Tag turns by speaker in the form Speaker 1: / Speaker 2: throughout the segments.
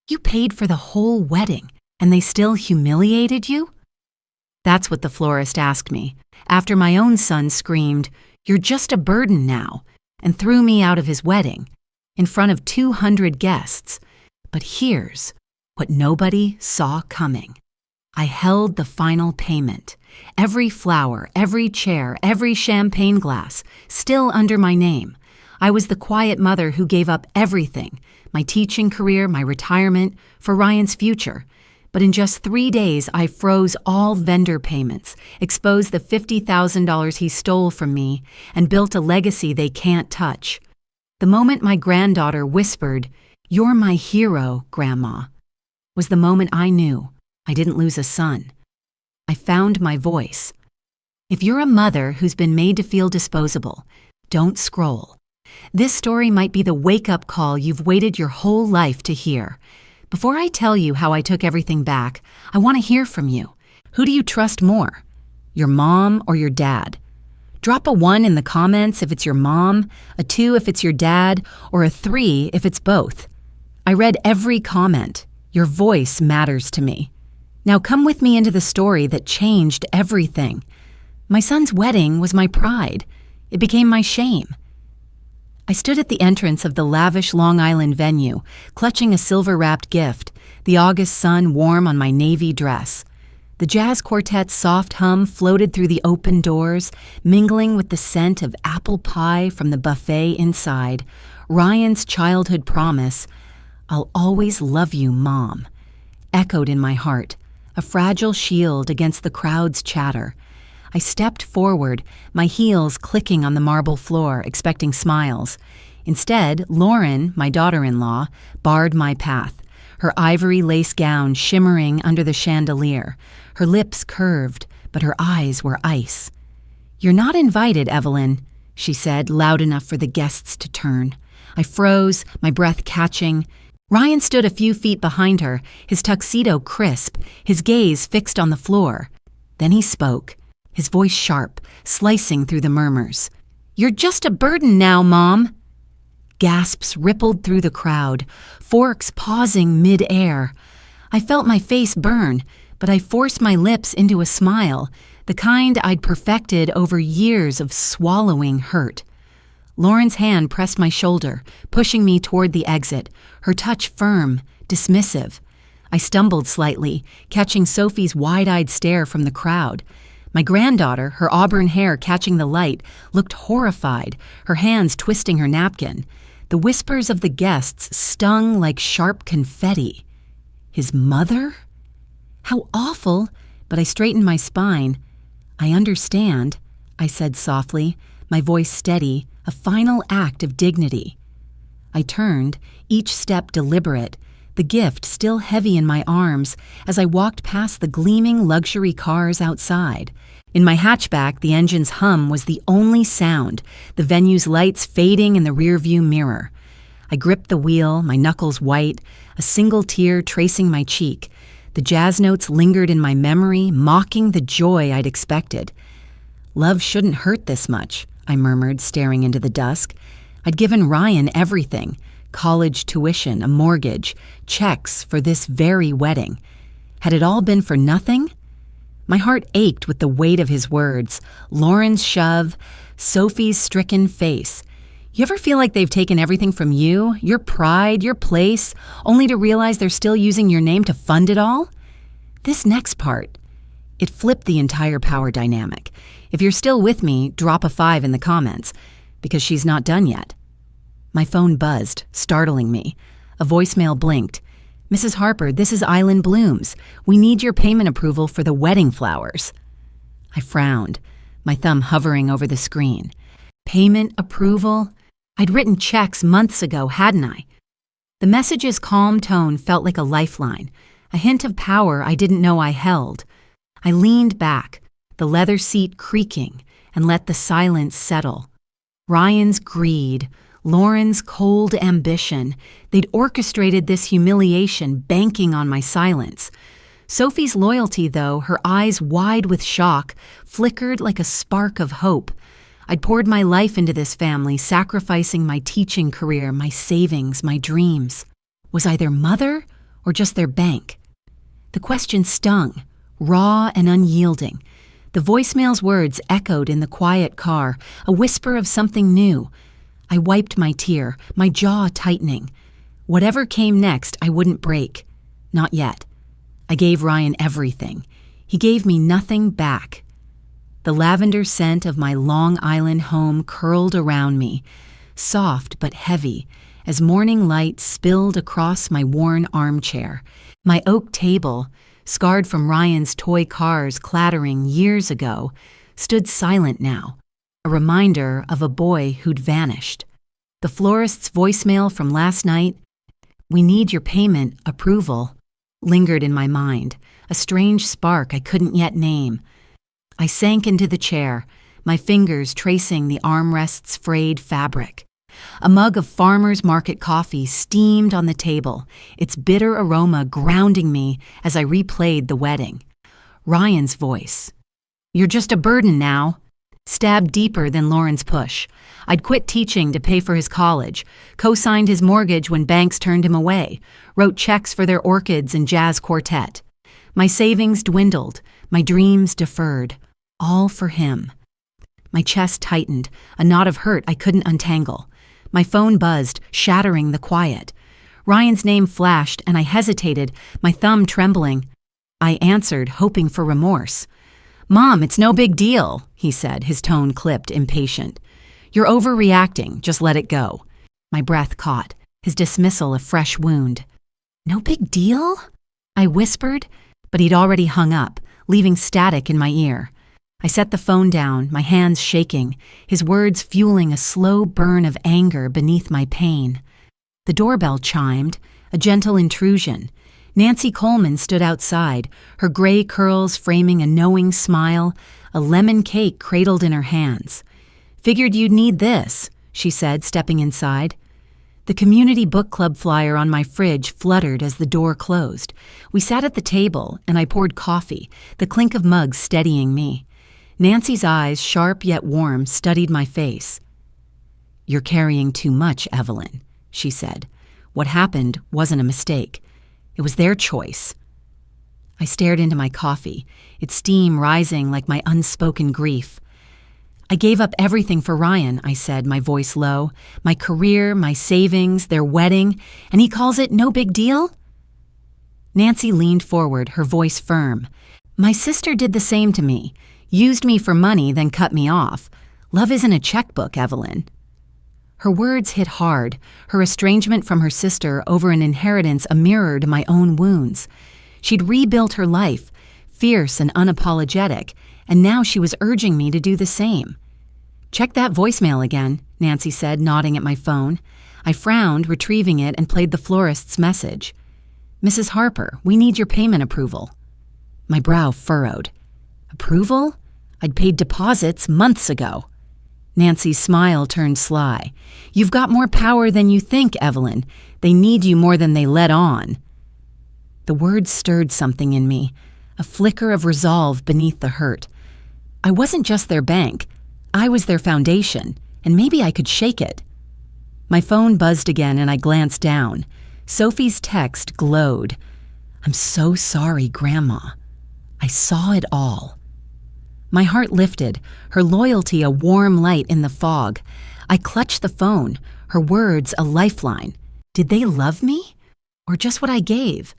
Speaker 1: You paid for the whole wedding, and they still humiliated you? That's what the florist asked me, after my own son screamed, "You're just a burden now," and threw me out of his wedding, in front of 200 guests. But here's what nobody saw coming. I held the final payment. Every flower, every chair, every champagne glass, still under my name. I was the quiet mother who gave up everything, my teaching career, my retirement, for Ryan's future. But in just 3 days, I froze all vendor payments, exposed the $50,000 he stole from me, and built a legacy they can't touch. The moment my granddaughter whispered, "You're my hero, Grandma," was the moment I knew I didn't lose a son. I found my voice. If you're a mother who's been made to feel disposable, don't scroll. This story might be the wake-up call you've waited your whole life to hear. Before I tell you how I took everything back, I want to hear from you. Who do you trust more? Your mom or your dad? Drop a 1 in the comments if it's your mom, a 2 if it's your dad, or a 3 if it's both. I read every comment. Your voice matters to me. Now come with me into the story that changed everything. My son's wedding was my pride. It became my shame. I stood at the entrance of the lavish Long Island venue, clutching a silver-wrapped gift, the August sun warm on my navy dress. The jazz quartet's soft hum floated through the open doors, mingling with the scent of apple pie from the buffet inside, Ryan's childhood promise, "I'll always love you, Mom," echoed in my heart, a fragile shield against the crowd's chatter. I stepped forward, my heels clicking on the marble floor, expecting smiles. Instead, Lauren, my daughter-in-law, barred my path, her ivory lace gown shimmering under the chandelier, her lips curved, but her eyes were ice. "You're not invited, Evelyn," she said, loud enough for the guests to turn. I froze, my breath catching. Ryan stood a few feet behind her, his tuxedo crisp, his gaze fixed on the floor. Then he spoke, his voice sharp, slicing through the murmurs. "You're just a burden now, Mom." Gasps rippled through the crowd, forks pausing mid-air. I felt my face burn, but I forced my lips into a smile, the kind I'd perfected over years of swallowing hurt. Lauren's hand pressed my shoulder, pushing me toward the exit, her touch firm, dismissive. I stumbled slightly, catching Sophie's wide-eyed stare from the crowd. My granddaughter, her auburn hair catching the light, looked horrified, her hands twisting her napkin. The whispers of the guests stung like sharp confetti. His mother? How awful, but I straightened my spine. "I understand," I said softly, my voice steady, a final act of dignity. I turned, each step deliberate, the gift still heavy in my arms as I walked past the gleaming luxury cars outside. In my hatchback, the engine's hum was the only sound, the venue's lights fading in the rearview mirror. I gripped the wheel, my knuckles white, a single tear tracing my cheek. The jazz notes lingered in my memory, mocking the joy I'd expected. "Love shouldn't hurt this much," I murmured, staring into the dusk. I'd given Ryan everything, college tuition, a mortgage, checks for this very wedding. Had it all been for nothing? My heart ached with the weight of his words, Lauren's shove, Sophie's stricken face. You ever feel like they've taken everything from you, your pride, your place, only to realize they're still using your name to fund it all? This next part, it flipped the entire power dynamic. If you're still with me, drop a 5 in the comments, because she's not done yet. My phone buzzed, startling me. A voicemail blinked. "Mrs. Harper, this is Island Blooms. We need your payment approval for the wedding flowers." I frowned, my thumb hovering over the screen. Payment approval? I'd written checks months ago, hadn't I? The message's calm tone felt like a lifeline, a hint of power I didn't know I held. I leaned back, the leather seat creaking, and let the silence settle. Ryan's greed, Lauren's cold ambition, they'd orchestrated this humiliation, banking on my silence. Sophie's loyalty, though, her eyes wide with shock, flickered like a spark of hope. I'd poured my life into this family, sacrificing my teaching career, my savings, my dreams. Was I their mother or just their bank? The question stung, raw and unyielding. The voicemail's words echoed in the quiet car, a whisper of something new. I wiped my tear, my jaw tightening. Whatever came next, I wouldn't break. Not yet. I gave Ryan everything. He gave me nothing back. The lavender scent of my Long Island home curled around me, soft but heavy, as morning light spilled across my worn armchair. My oak table, scarred from Ryan's toy cars clattering years ago, stood silent now, a reminder of a boy who'd vanished. The florist's voicemail from last night, "We need your payment approval," lingered in my mind, a strange spark I couldn't yet name. I sank into the chair, my fingers tracing the armrest's frayed fabric. A mug of farmer's market coffee steamed on the table, its bitter aroma grounding me as I replayed the wedding. Ryan's voice. "You're just a burden now," stabbed deeper than Lauren's push. I'd quit teaching to pay for his college, co-signed his mortgage when banks turned him away, wrote checks for their orchids and jazz quartet. My savings dwindled, my dreams deferred, all for him. My chest tightened, a knot of hurt I couldn't untangle. My phone buzzed, shattering the quiet. Ryan's name flashed, and I hesitated, my thumb trembling. I answered, hoping for remorse. "Mom, it's no big deal," he said, his tone clipped, impatient. "You're overreacting, just let it go." My breath caught, his dismissal a fresh wound. "No big deal?" I whispered, but he'd already hung up, leaving static in my ear. I set the phone down, my hands shaking, his words fueling a slow burn of anger beneath my pain. The doorbell chimed, a gentle intrusion. Nancy Coleman stood outside, her gray curls framing a knowing smile, a lemon cake cradled in her hands. "Figured you'd need this," she said, stepping inside. The community book club flyer on my fridge fluttered as the door closed. We sat at the table, and I poured coffee, the clink of mugs steadying me. Nancy's eyes, sharp yet warm, studied my face. "You're carrying too much, Evelyn," she said. "What happened wasn't a mistake. It was their choice." I stared into my coffee, its steam rising like my unspoken grief. "I gave up everything for Ryan," I said, my voice low. "My career, my savings, their wedding, and he calls it no big deal?" Nancy leaned forward, her voice firm. "My sister did the same to me. Used me for money, then cut me off. Love isn't a checkbook, Evelyn." Her words hit hard, her estrangement from her sister over an inheritance a mirror to my own wounds. She'd rebuilt her life, fierce and unapologetic, and now she was urging me to do the same. "Check that voicemail again," Nancy said, nodding at my phone. I frowned, retrieving it, and played the florist's message. "Mrs. Harper, we need your payment approval." My brow furrowed. Approval? I'd paid deposits months ago. Nancy's smile turned sly. "You've got more power than you think, Evelyn. They need you more than they let on." The words stirred something in me, a flicker of resolve beneath the hurt. I wasn't just their bank. I was their foundation, and maybe I could shake it. My phone buzzed again, and I glanced down. Sophie's text glowed. "I'm so sorry, Grandma." I saw it all. My heart lifted, her loyalty a warm light in the fog. I clutched the phone, her words a lifeline. Did they love me? Or just what I gave?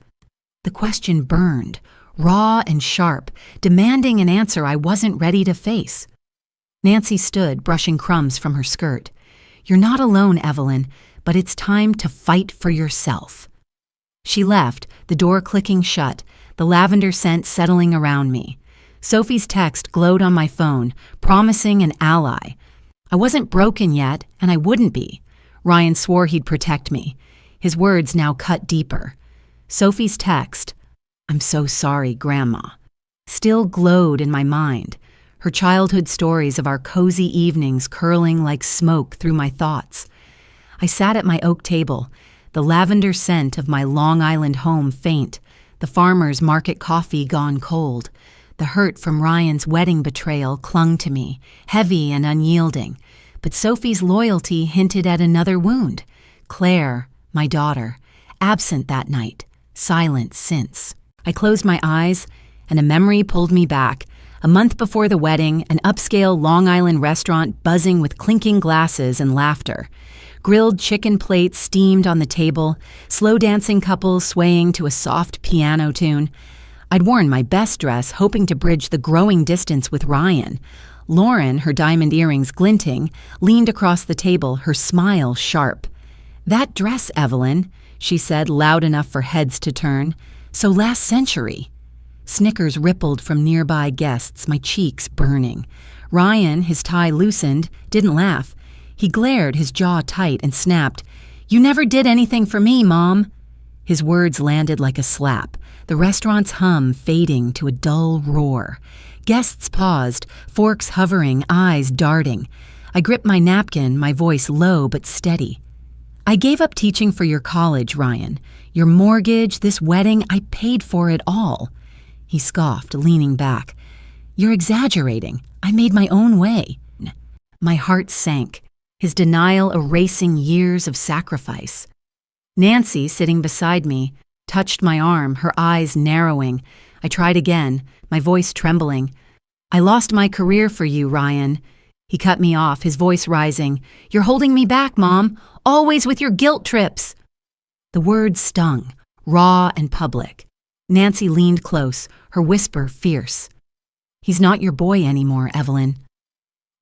Speaker 1: The question burned, raw and sharp, demanding an answer I wasn't ready to face. Nancy stood, brushing crumbs from her skirt. "You're not alone, Evelyn, but it's time to fight for yourself." She left, the door clicking shut, the lavender scent settling around me. Sophie's text glowed on my phone, promising an ally. I wasn't broken yet, and I wouldn't be. Ryan swore he'd protect me. His words now cut deeper. Sophie's text, "I'm so sorry, Grandma," still glowed in my mind, her childhood stories of our cozy evenings curling like smoke through my thoughts. I sat at my oak table, the lavender scent of my Long Island home faint, the farmer's market coffee gone cold. The hurt from Ryan's wedding betrayal clung to me, heavy and unyielding, but Sophie's loyalty hinted at another wound. Claire, my daughter, absent that night, silent since. I closed my eyes, and a memory pulled me back. A month before the wedding, an upscale Long Island restaurant buzzing with clinking glasses and laughter. Grilled chicken plates steamed on the table, slow dancing couples swaying to a soft piano tune. I'd worn my best dress, hoping to bridge the growing distance with Ryan. Lauren, her diamond earrings glinting, leaned across the table, her smile sharp. "That dress, Evelyn," she said, loud enough for heads to turn. "So last century." Snickers rippled from nearby guests, my cheeks burning. Ryan, his tie loosened, didn't laugh. He glared, his jaw tight, and snapped, "You never did anything for me, Mom." His words landed like a slap, the restaurant's hum fading to a dull roar. Guests paused, forks hovering, eyes darting. I gripped my napkin, my voice low but steady. "I gave up teaching for your college, Ryan. Your mortgage, this wedding, I paid for it all." He scoffed, leaning back. "You're exaggerating. I made my own way." My heart sank, his denial erasing years of sacrifice. Nancy, sitting beside me, touched my arm, her eyes narrowing. I tried again, my voice trembling. "I lost my career for you, Ryan." He cut me off, his voice rising. "You're holding me back, Mom, always with your guilt trips." The words stung, raw and public. Nancy leaned close, her whisper fierce. "He's not your boy anymore, Evelyn."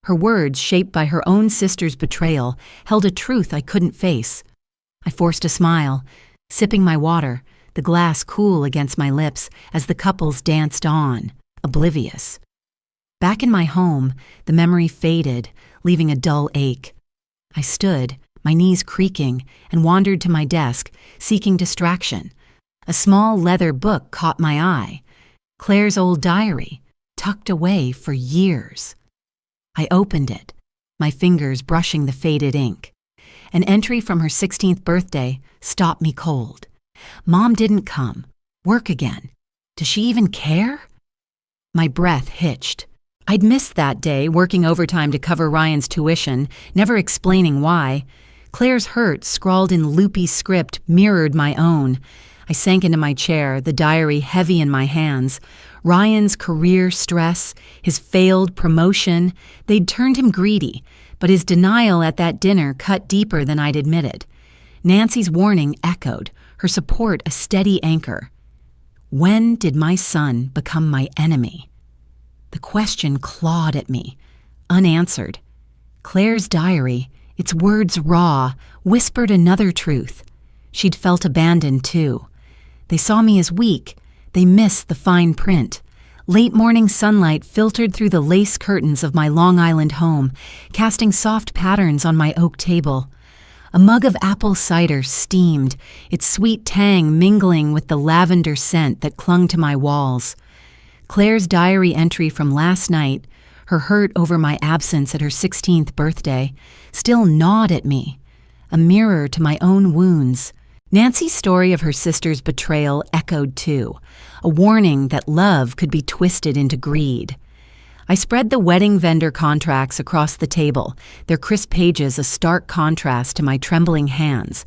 Speaker 1: Her words, shaped by her own sister's betrayal, held a truth I couldn't face. I forced a smile, sipping my water, the glass cool against my lips as the couples danced on, oblivious. Back in my home, the memory faded, leaving a dull ache. I stood, my knees creaking, and wandered to my desk, seeking distraction. A small leather book caught my eye. Claire's old diary, tucked away for years. I opened it, my fingers brushing the faded ink. An entry from her 16th birthday stopped me cold. Mom didn't come. Work again. Does she even care? My breath hitched. I'd missed that day, working overtime to cover Ryan's tuition, never explaining why. Claire's hurt, scrawled in loopy script, mirrored my own. I sank into my chair, the diary heavy in my hands. Ryan's career stress, his failed promotion, they'd turned him greedy, but his denial at that dinner cut deeper than I'd admitted. Nancy's warning echoed, her support a steady anchor. When did my son become my enemy? The question clawed at me, unanswered. Claire's diary, its words raw, whispered another truth. She'd felt abandoned too. They saw me as weak. They missed the fine print. Late morning sunlight filtered through the lace curtains of my Long Island home, casting soft patterns on my oak table. A mug of apple cider steamed, its sweet tang mingling with the lavender scent that clung to my walls. Claire's diary entry from last night, her hurt over my absence at her 16th birthday, still gnawed at me, a mirror to my own wounds. Nancy's story of her sister's betrayal echoed too, a warning that love could be twisted into greed. I spread the wedding vendor contracts across the table, their crisp pages a stark contrast to my trembling hands.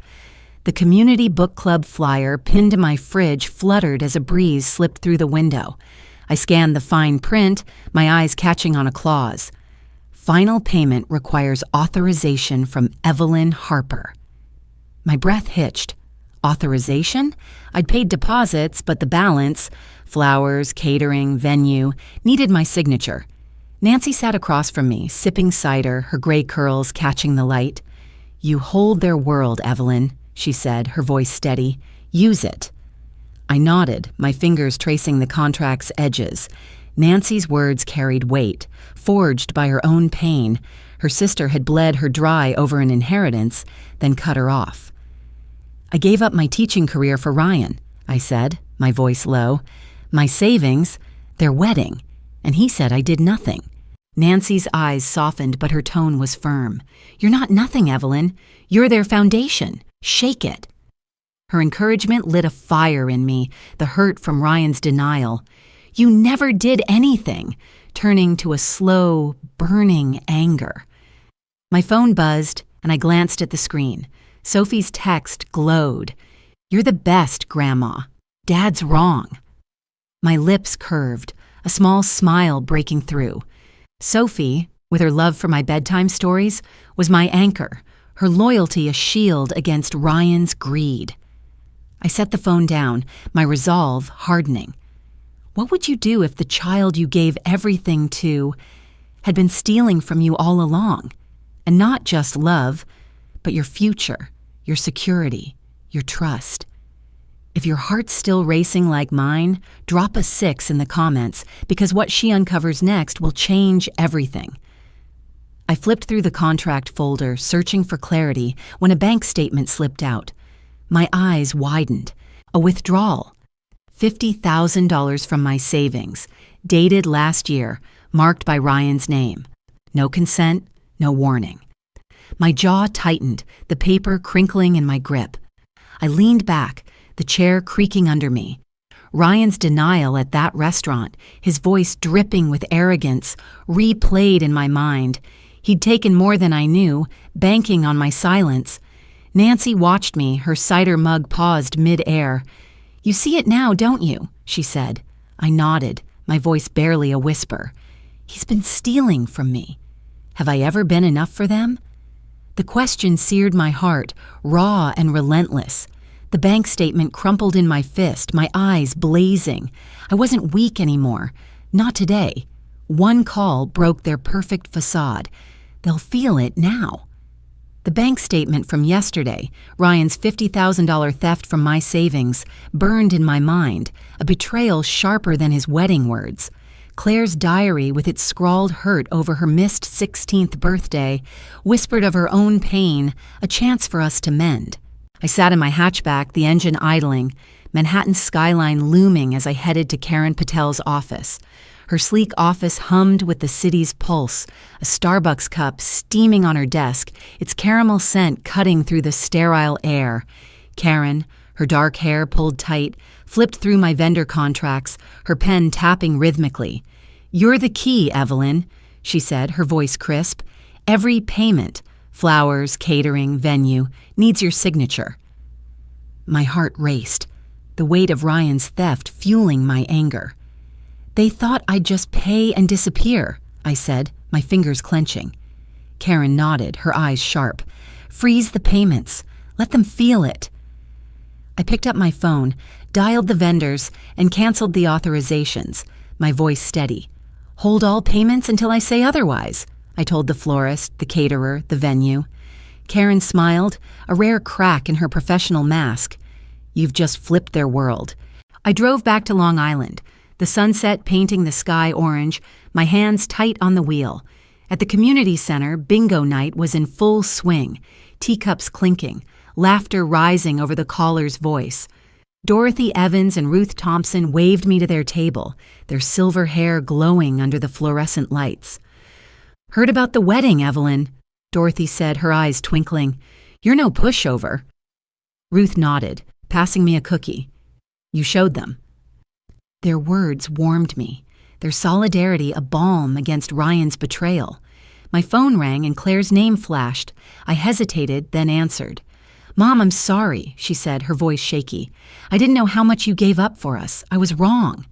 Speaker 1: The community book club flyer pinned to my fridge fluttered as a breeze slipped through the window. I scanned the fine print, my eyes catching on a clause. Final payment requires authorization from Evelyn Harper. My breath hitched. Authorization? I'd paid deposits, but the balance, flowers, catering, venue, needed my signature. Nancy sat across from me, sipping cider, her gray curls catching the light. "You hold their world, Evelyn," she said, her voice steady. "Use it." I nodded, my fingers tracing the contract's edges. Nancy's words carried weight, forged by her own pain. Her sister had bled her dry over an inheritance, then cut her off. "I gave up my teaching career for Ryan," I said, my voice low. "My savings, their wedding." And he said I did nothing. Nancy's eyes softened, but her tone was firm. "You're not nothing, Evelyn. You're their foundation. Shake it." Her encouragement lit a fire in me, the hurt from Ryan's denial. "You never did anything," turning to a slow, burning anger. My phone buzzed, and I glanced at the screen. Sophie's text glowed. "You're the best, Grandma." Dad's wrong. My lips curved, a small smile breaking through. Sophie, with her love for my bedtime stories, was my anchor, her loyalty a shield against Ryan's greed. I set the phone down, my resolve hardening. What would you do if the child you gave everything to had been stealing from you all along? And not just love, but your future, your security, your trust. If your heart's still racing like mine, drop a 6 in the comments, because what she uncovers next will change everything. I flipped through the contract folder, searching for clarity, when a bank statement slipped out. My eyes widened. A withdrawal. $50,000 from my savings, dated last year, marked by Ryan's name. No consent, no warning. My jaw tightened, the paper crinkling in my grip. I leaned back, the chair creaking under me. Ryan's denial at that restaurant, his voice dripping with arrogance, replayed in my mind. He'd taken more than I knew, banking on my silence. Nancy watched me, her cider mug paused mid-air. "You see it now, don't you?" she said. I nodded, my voice barely a whisper. He's been stealing from me. Have I ever been enough for them? The question seared my heart, raw and relentless. The bank statement crumpled in my fist, my eyes blazing. I wasn't weak anymore. Not today. One call broke their perfect facade. They'll feel it now. The bank statement from yesterday, Ryan's $50,000 theft from my savings, burned in my mind, a betrayal sharper than his wedding words. Claire's diary, with its scrawled hurt over her missed 16th birthday, whispered of her own pain, a chance for us to mend. I sat in my hatchback, the engine idling, Manhattan's skyline looming as I headed to Karen Patel's office. Her sleek office hummed with the city's pulse, a Starbucks cup steaming on her desk, its caramel scent cutting through the sterile air. Karen, her dark hair pulled tight, flipped through my vendor contracts, her pen tapping rhythmically. "You're the key, Evelyn," she said, her voice crisp. "Every payment, flowers, catering, venue, needs your signature." My heart raced, the weight of Ryan's theft fueling my anger. "They thought I'd just pay and disappear," I said, my fingers clenching. Karen nodded, her eyes sharp. "Freeze the payments. Let them feel it." I picked up my phone, dialed the vendors, and canceled the authorizations, my voice steady. "Hold all payments until I say otherwise," I told the florist, the caterer, the venue. Karen smiled, a rare crack in her professional mask. "You've just flipped their world." I drove back to Long Island, the sunset painting the sky orange, my hands tight on the wheel. At the community center, bingo night was in full swing, teacups clinking, laughter rising over the caller's voice. Dorothy Evans and Ruth Thompson waved me to their table, their silver hair glowing under the fluorescent lights. "Heard about the wedding, Evelyn," Dorothy said, her eyes twinkling. "You're no pushover." Ruth nodded, passing me a cookie. "You showed them." Their words warmed me, their solidarity a balm against Ryan's betrayal. My phone rang and Claire's name flashed. I hesitated, then answered. "Mom, I'm sorry," she said, her voice shaky. "I didn't know how much you gave up for us. I was wrong."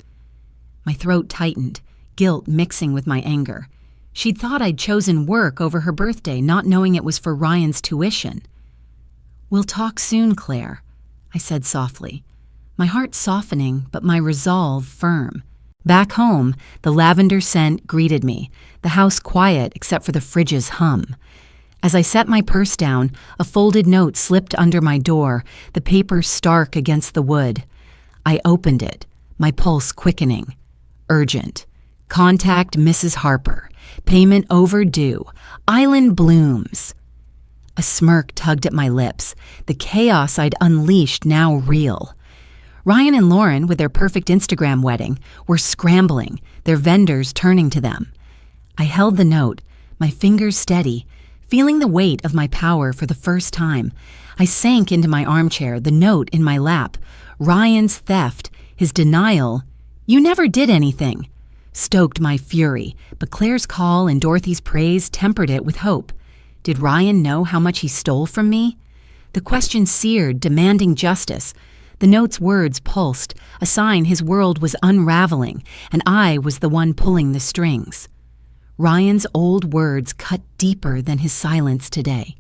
Speaker 1: My throat tightened, guilt mixing with my anger. She'd thought I'd chosen work over her birthday, not knowing it was for Ryan's tuition. "We'll talk soon, Claire," I said softly. My heart softening, but my resolve firm. Back home, the lavender scent greeted me, the house quiet except for the fridge's hum. As I set my purse down, a folded note slipped under my door, the paper stark against the wood. I opened it, my pulse quickening. Urgent. Contact Mrs. Harper. Payment overdue. Island blooms. A smirk tugged at my lips, the chaos I'd unleashed now real. Ryan and Lauren, with their perfect Instagram wedding, were scrambling, their vendors turning to them. I held the note, my fingers steady, feeling the weight of my power for the first time. I sank into my armchair, the note in my lap. Ryan's theft, his denial. "You never did anything," stoked my fury, but Claire's call and Dorothy's praise tempered it with hope. Did Ryan know how much he stole from me? The question seared, demanding justice. The note's words pulsed, a sign his world was unraveling, and I was the one pulling the strings. Ryan's old words cut deeper than his silence today.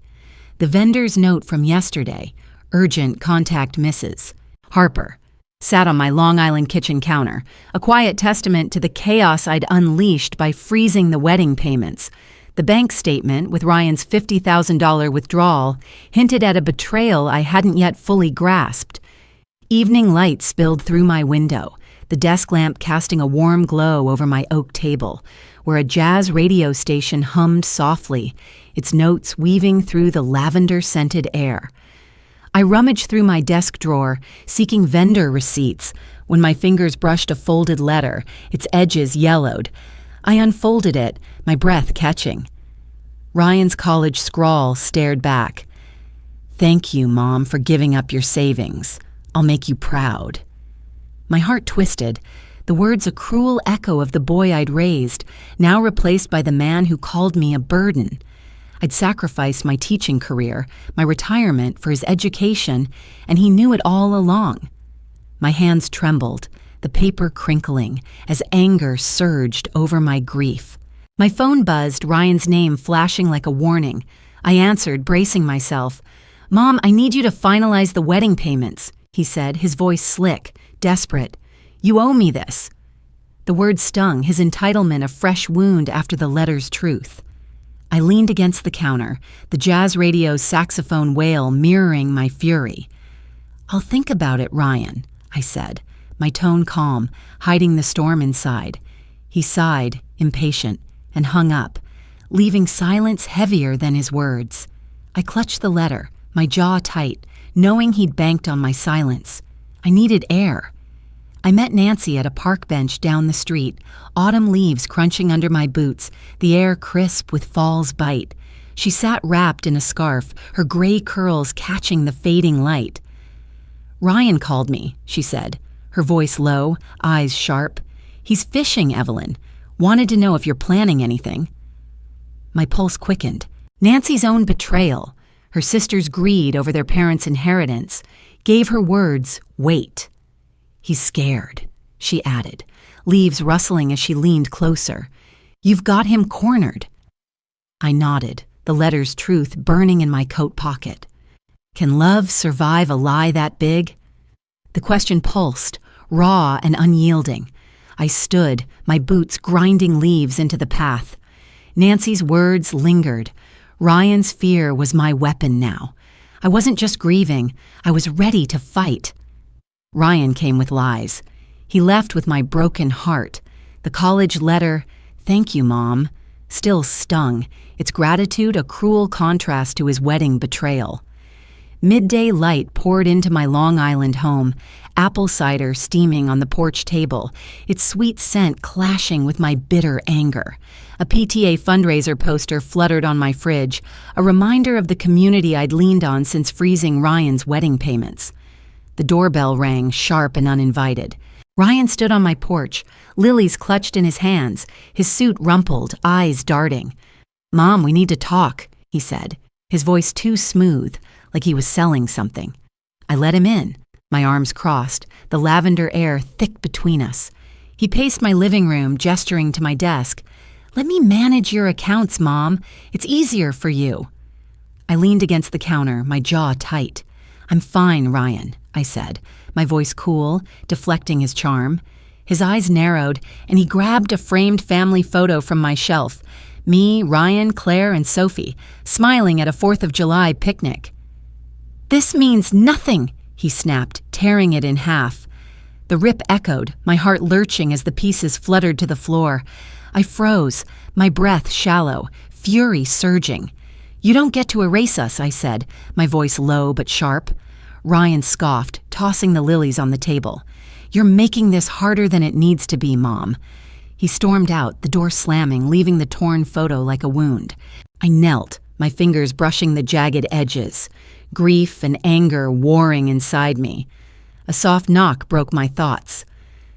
Speaker 1: The vendor's note from yesterday, urgent contact Mrs. Harper, sat on my Long Island kitchen counter, a quiet testament to the chaos I'd unleashed by freezing the wedding payments. The bank statement, with Ryan's $50,000 withdrawal, hinted at a betrayal I hadn't yet fully grasped. Evening light spilled through my window, the desk lamp casting a warm glow over my oak table, where a jazz radio station hummed softly, its notes weaving through the lavender-scented air. I rummaged through my desk drawer, seeking vendor receipts, when my fingers brushed a folded letter, its edges yellowed. I unfolded it, my breath catching. Ryan's college scrawl stared back. "Thank you, Mom, for giving up your savings. I'll make you proud." My heart twisted, the words a cruel echo of the boy I'd raised, now replaced by the man who called me a burden. I'd sacrificed my teaching career, my retirement for his education, and he knew it all along. My hands trembled, the paper crinkling, as anger surged over my grief. My phone buzzed, Ryan's name flashing like a warning. I answered, bracing myself. "Mom, I need you to finalize the wedding payments," he said, his voice slick, desperate. "You owe me this." The word stung, his entitlement a fresh wound after the letter's truth. I leaned against the counter, the jazz radio's saxophone wail mirroring my fury. "I'll think about it, Ryan," I said, my tone calm, hiding the storm inside. He sighed, impatient, and hung up, leaving silence heavier than his words. I clutched the letter, my jaw tight, knowing he'd banked on my silence. I needed air. I met Nancy at a park bench down the street, autumn leaves crunching under my boots, the air crisp with fall's bite. She sat wrapped in a scarf, her gray curls catching the fading light. "Ryan called me," she said, her voice low, eyes sharp. "He's fishing, Evelyn. Wanted to know if you're planning anything." My pulse quickened. Nancy's own betrayal, her sister's greed over their parents' inheritance, gave her words weight. "He's scared," she added, leaves rustling as she leaned closer. "You've got him cornered." I nodded, the letter's truth burning in my coat pocket. Can love survive a lie that big? The question pulsed, raw and unyielding. I stood, my boots grinding leaves into the path. Nancy's words lingered. Ryan's fear was my weapon now. I wasn't just grieving, I was ready to fight. Ryan came with lies. He left with my broken heart. The college letter, "Thank you, Mom," still stung, its gratitude a cruel contrast to his wedding betrayal. Midday light poured into my Long Island home, apple cider steaming on the porch table, its sweet scent clashing with my bitter anger. A PTA fundraiser poster fluttered on my fridge, a reminder of the community I'd leaned on since freezing Ryan's wedding payments. The doorbell rang, sharp and uninvited. Ryan stood on my porch, lilies clutched in his hands, his suit rumpled, eyes darting. "Mom, we need to talk," he said, his voice too smooth, like he was selling something. I let him in, my arms crossed, the lavender air thick between us. He paced my living room, gesturing to my desk. "Let me manage your accounts, Mom. It's easier for you." I leaned against the counter, my jaw tight. "I'm fine, Ryan," I said, my voice cool, deflecting his charm. His eyes narrowed, and he grabbed a framed family photo from my shelf. Me, Ryan, Claire, and Sophie, smiling at a 4th of July picnic. "This means nothing," he snapped, tearing it in half. The rip echoed, my heart lurching as the pieces fluttered to the floor. I froze, my breath shallow, fury surging. "You don't get to erase us," I said, my voice low but sharp. Ryan scoffed, tossing the lilies on the table. "You're making this harder than it needs to be, Mom." He stormed out, the door slamming, leaving the torn photo like a wound. I knelt, my fingers brushing the jagged edges, grief and anger warring inside me. A soft knock broke my thoughts.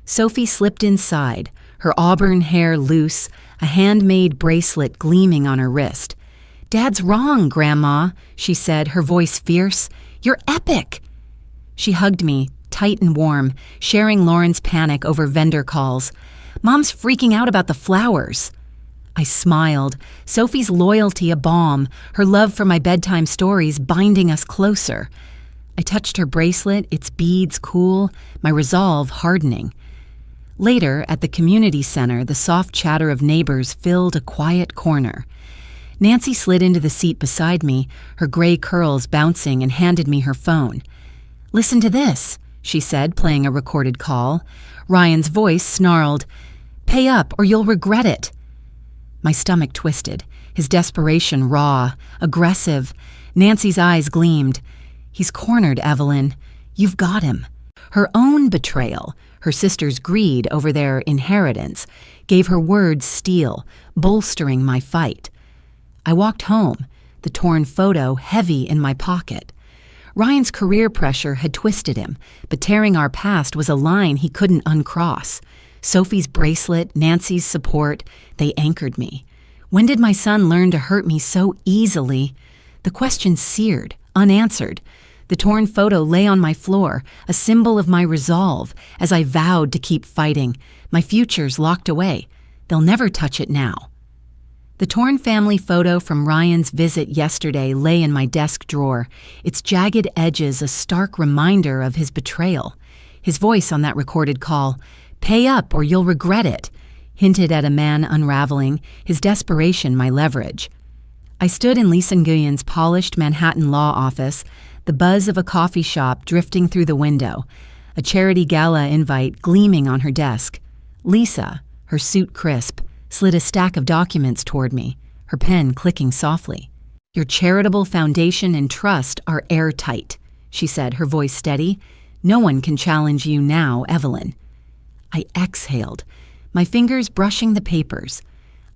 Speaker 1: Sophie slipped inside, her auburn hair loose, a handmade bracelet gleaming on her wrist. "Dad's wrong, Grandma," she said, her voice fierce. "You're epic." She hugged me, tight and warm, sharing Lauren's panic over vendor calls. Mom's freaking out about the flowers. I smiled, Sophie's loyalty a balm, her love for my bedtime stories binding us closer. I touched her bracelet, its beads cool, my resolve hardening. Later, at the community center, the soft chatter of neighbors filled a quiet corner. Nancy slid into the seat beside me, her gray curls bouncing, and handed me her phone. "Listen to this," she said, playing a recorded call. Ryan's voice snarled, "Pay up or you'll regret it." My stomach twisted, his desperation raw, aggressive. Nancy's eyes gleamed. "He's cornered, Evelyn. You've got him." Her own betrayal, her sister's greed over their inheritance, gave her words steel, bolstering my fight. I walked home, the torn photo heavy in my pocket. Ryan's career pressure had twisted him, but tearing our past was a line he couldn't uncross. Sophie's bracelet, Nancy's support, they anchored me. When did my son learn to hurt me so easily? The question seared, unanswered. The torn photo lay on my floor, a symbol of my resolve, as I vowed to keep fighting. My future's locked away. They'll never touch it now. The torn family photo from Ryan's visit yesterday lay in my desk drawer, its jagged edges a stark reminder of his betrayal. His voice on that recorded call, "Pay up or you'll regret it," hinted at a man unraveling, his desperation my leverage. I stood in Lisa Nguyen's polished Manhattan law office, the buzz of a coffee shop drifting through the window, a charity gala invite gleaming on her desk. Lisa, her suit crisp, slid a stack of documents toward me, her pen clicking softly. "Your charitable foundation and trust are airtight," she said, her voice steady. "No one can challenge you now, Evelyn." I exhaled, my fingers brushing the papers.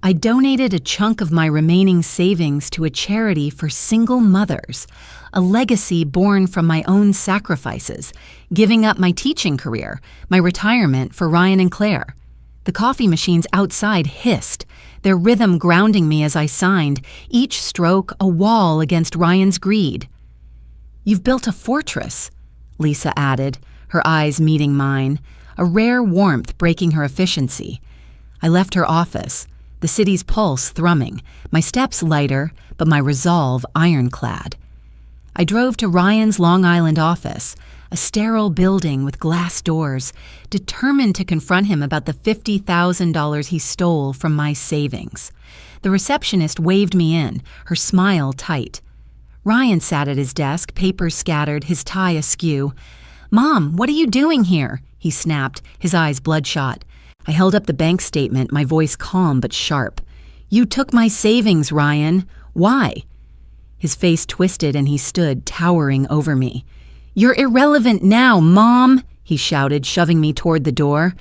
Speaker 1: I donated a chunk of my remaining savings to a charity for single mothers, a legacy born from my own sacrifices, giving up my teaching career, my retirement for Ryan and Claire. The coffee machines outside hissed, their rhythm grounding me as I signed, each stroke a wall against Ryan's greed. "You've built a fortress," Lisa added, her eyes meeting mine, a rare warmth breaking her efficiency. I left her office, the city's pulse thrumming, my steps lighter, but my resolve ironclad. I drove to Ryan's Long Island office, a sterile building with glass doors, determined to confront him about the $50,000 he stole from my savings. The receptionist waved me in, her smile tight. Ryan sat at his desk, papers scattered, his tie askew. "Mom, what are you doing here?" he snapped, his eyes bloodshot. I held up the bank statement, my voice calm but sharp. "You took my savings, Ryan. Why?" His face twisted and he stood, towering over me. "You're irrelevant now, Mom!" he shouted, shoving me toward the door.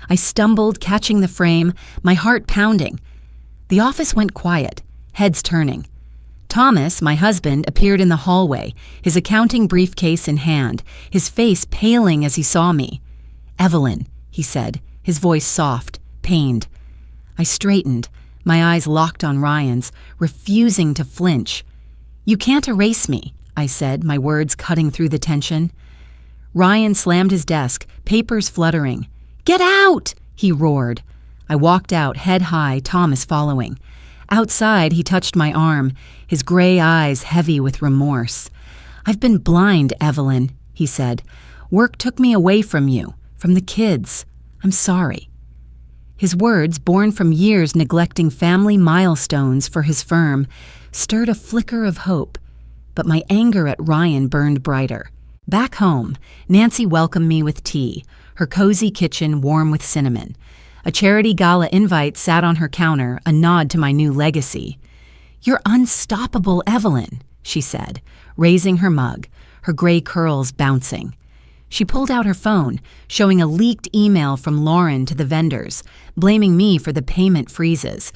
Speaker 1: I stumbled, catching the frame, my heart pounding. The office went quiet, heads turning. Thomas, my husband, appeared in the hallway, his accounting briefcase in hand, his face paling as he saw me. "Evelyn," he said, his voice soft, pained. I straightened, my eyes locked on Ryan's, refusing to flinch. "You can't erase me," I said, my words cutting through the tension. Ryan slammed his desk, papers fluttering. "Get out!" he roared. I walked out, head high, Thomas following. Outside, he touched my arm, his gray eyes heavy with remorse. "I've been blind, Evelyn," he said. "Work took me away from you, from the kids. I'm sorry." His words, born from years neglecting family milestones for his firm, stirred a flicker of hope. But my anger at Ryan burned brighter. Back home, Nancy welcomed me with tea, her cozy kitchen warm with cinnamon. A charity gala invite sat on her counter, a nod to my new legacy. "You're unstoppable, Evelyn," she said, raising her mug, her gray curls bouncing. She pulled out her phone, showing a leaked email from Lauren to the vendors, blaming me for the payment freezes.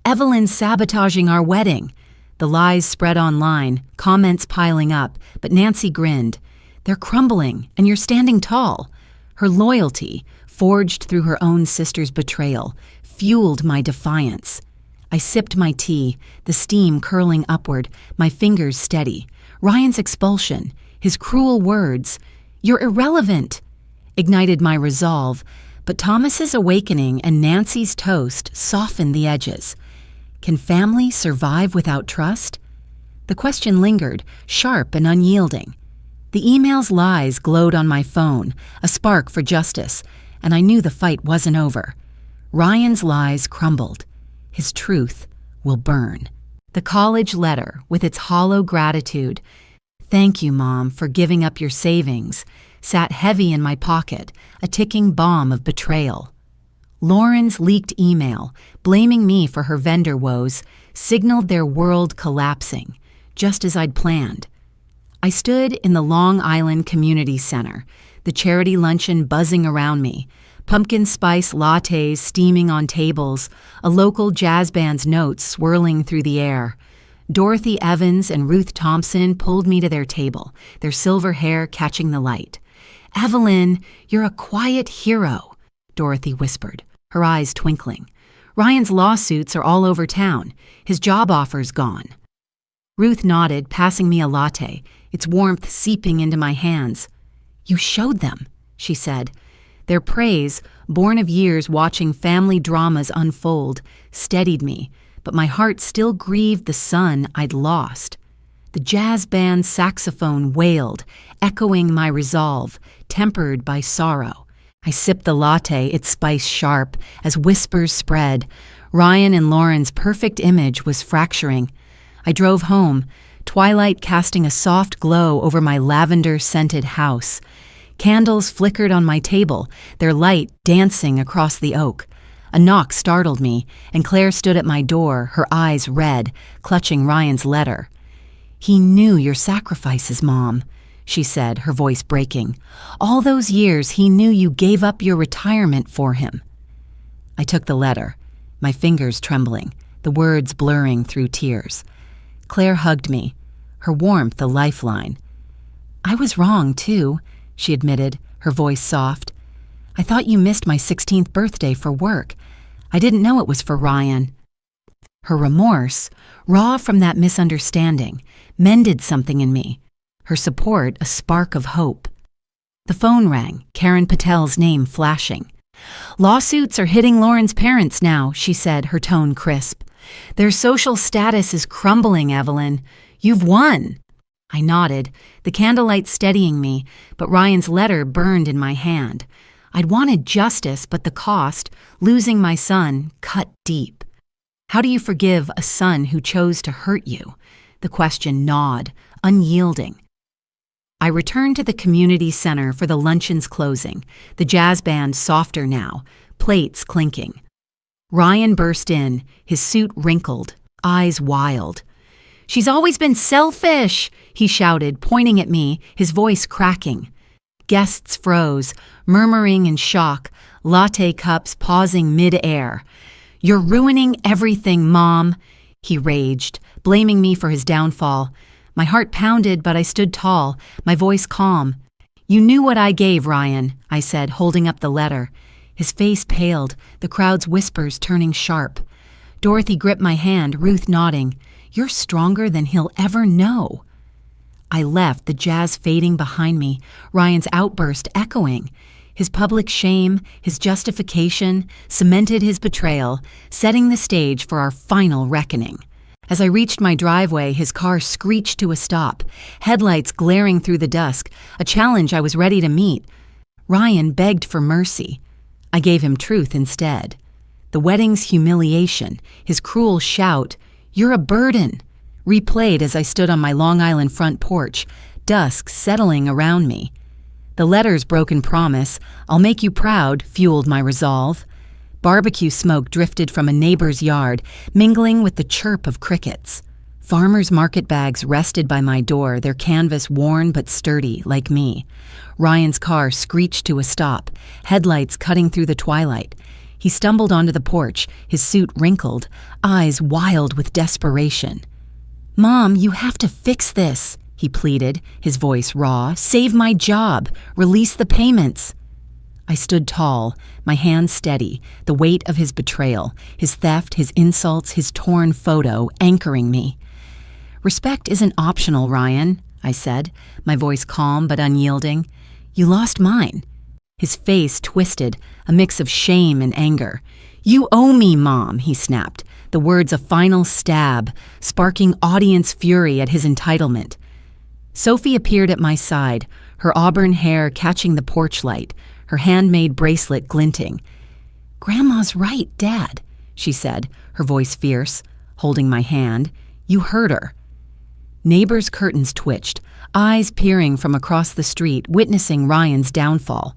Speaker 1: "Evelyn's sabotaging our wedding." The lies spread online, comments piling up, but Nancy grinned. "They're crumbling, and you're standing tall." Her loyalty, forged through her own sister's betrayal, fueled my defiance. I sipped my tea, the steam curling upward, my fingers steady. Ryan's expulsion, his cruel words, "You're irrelevant," ignited my resolve, but Thomas's awakening and Nancy's toast softened the edges. Can family survive without trust? The question lingered, sharp and unyielding. The email's lies glowed on my phone, a spark for justice, and I knew the fight wasn't over. Ryan's lies crumbled. His truth will burn. The college letter, with its hollow gratitude, "Thank you, Mom, for giving up your savings," sat heavy in my pocket, a ticking bomb of betrayal. Lauren's leaked email, blaming me for her vendor woes, signaled their world collapsing, just as I'd planned. I stood in the Long Island Community Center, the charity luncheon buzzing around me, pumpkin spice lattes steaming on tables, a local jazz band's notes swirling through the air. Dorothy Evans and Ruth Thompson pulled me to their table, their silver hair catching the light. "Evelyn, you're a quiet hero," Dorothy whispered, her eyes twinkling. "Ryan's lawsuits are all over town. His job offer's gone." Ruth nodded, passing me a latte, its warmth seeping into my hands. "You showed them," she said. Their praise, born of years watching family dramas unfold, steadied me, but my heart still grieved the son I'd lost. The jazz band's saxophone wailed, echoing my resolve, tempered by sorrow. I sipped the latte, its spice sharp, as whispers spread. Ryan and Lauren's perfect image was fracturing. I drove home, twilight casting a soft glow over my lavender-scented house. Candles flickered on my table, their light dancing across the oak. A knock startled me, and Claire stood at my door, her eyes red, clutching Ryan's letter. "He knew your sacrifices, Mom," she said, her voice breaking. "All those years he knew you gave up your retirement for him." I took the letter, my fingers trembling, the words blurring through tears. Claire hugged me, her warmth a lifeline. "I was wrong, too," she admitted, her voice soft. "I thought you missed my 16th birthday for work. I didn't know it was for Ryan." Her remorse, raw from that misunderstanding, mended something in me, her support a spark of hope. The phone rang, Karen Patel's name flashing. "Lawsuits are hitting Lauren's parents now," she said, her tone crisp. "Their social status is crumbling, Evelyn. You've won." I nodded, the candlelight steadying me, but Ryan's letter burned in my hand. I'd wanted justice, but the cost, losing my son, cut deep. How do you forgive a son who chose to hurt you? The question gnawed, unyielding. I returned to the community center for the luncheon's closing, the jazz band softer now, plates clinking. Ryan burst in, his suit wrinkled, eyes wild. "She's always been selfish," he shouted, pointing at me, his voice cracking. Guests froze, murmuring in shock, latte cups pausing mid-air. "You're ruining everything, Mom," he raged, blaming me for his downfall. My heart pounded, but I stood tall, my voice calm. "You knew what I gave, Ryan," I said, holding up the letter. His face paled, the crowd's whispers turning sharp. Dorothy gripped my hand, Ruth nodding. "You're stronger than he'll ever know." I left, the jazz fading behind me, Ryan's outburst echoing. His public shame, his justification, cemented his betrayal, setting the stage for our final reckoning. As I reached my driveway, his car screeched to a stop, headlights glaring through the dusk, a challenge I was ready to meet. Ryan begged for mercy. I gave him truth instead. The wedding's humiliation, his cruel shout, "You're a burden," replayed as I stood on my Long Island front porch, dusk settling around me. The letter's broken promise, "I'll make you proud," fueled my resolve. Barbecue smoke drifted from a neighbor's yard, mingling with the chirp of crickets. Farmers' market bags rested by my door, their canvas worn but sturdy, like me. Ryan's car screeched to a stop, headlights cutting through the twilight. He stumbled onto the porch, his suit wrinkled, eyes wild with desperation. "Mom, you have to fix this," he pleaded, his voice raw. "Save my job. Release the payments." I stood tall, my hands steady, the weight of his betrayal, his theft, his insults, his torn photo anchoring me. "Respect isn't optional, Ryan," I said, my voice calm but unyielding. "You lost mine. His face twisted, a mix of shame and anger. "You owe me, Mom," he snapped, the words a final stab, sparking audience fury at his entitlement. Sophie appeared at my side, her auburn hair catching the porch light, her handmade bracelet glinting. "Grandma's right, Dad," she said, her voice fierce, holding my hand. "You heard her." Neighbors' curtains twitched, eyes peering from across the street, witnessing Ryan's downfall.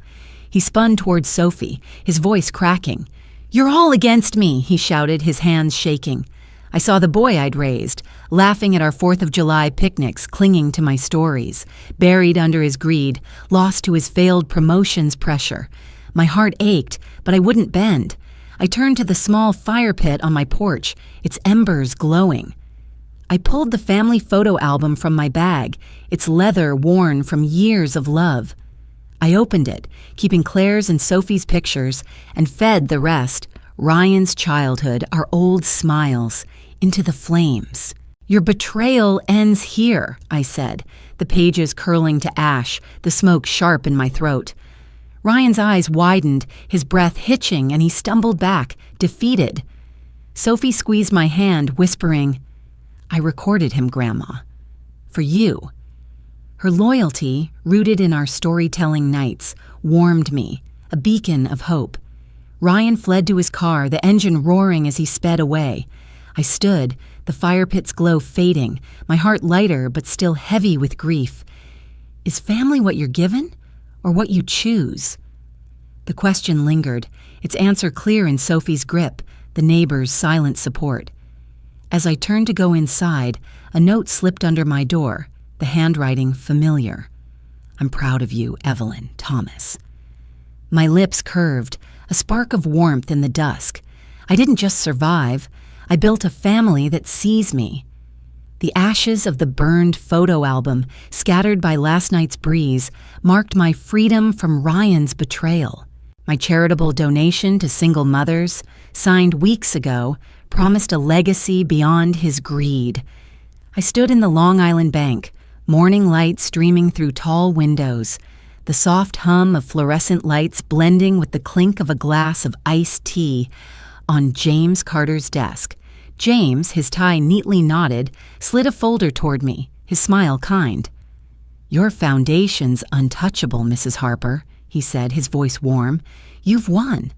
Speaker 1: He spun towards Sophie, his voice cracking. "You're all against me," he shouted, his hands shaking. I saw the boy I'd raised, laughing at our 4th of July picnics, clinging to my stories, buried under his greed, lost to his failed promotions pressure. My heart ached, but I wouldn't bend. I turned to the small fire pit on my porch, its embers glowing. I pulled the family photo album from my bag, its leather worn from years of love. I opened it, keeping Claire's and Sophie's pictures, and fed the rest, Ryan's childhood, our old smiles, into the flames. "Your betrayal ends here," I said, the pages curling to ash, the smoke sharp in my throat. Ryan's eyes widened, his breath hitching, and he stumbled back, defeated. Sophie squeezed my hand, whispering, "I recorded him, Grandma. For you." Her loyalty, rooted in our storytelling nights, warmed me, a beacon of hope. Ryan fled to his car, the engine roaring as he sped away. I stood, the fire pit's glow fading, my heart lighter but still heavy with grief. Is family what you're given, or what you choose? The question lingered, its answer clear in Sophie's grip, the neighbor's silent support. As I turned to go inside, a note slipped under my door, the handwriting familiar. "I'm proud of you, Evelyn, Thomas." My lips curved, a spark of warmth in the dusk. I didn't just survive, I built a family that sees me. The ashes of the burned photo album, scattered by last night's breeze, marked my freedom from Ryan's betrayal. My charitable donation to single mothers, signed weeks ago, promised a legacy beyond his greed. I stood in the Long Island bank, morning light streaming through tall windows, the soft hum of fluorescent lights blending with the clink of a glass of iced tea on James Carter's desk. James, his tie neatly knotted, slid a folder toward me, his smile kind. "Your foundation's untouchable, Mrs. Harper," he said, his voice warm. "You've won."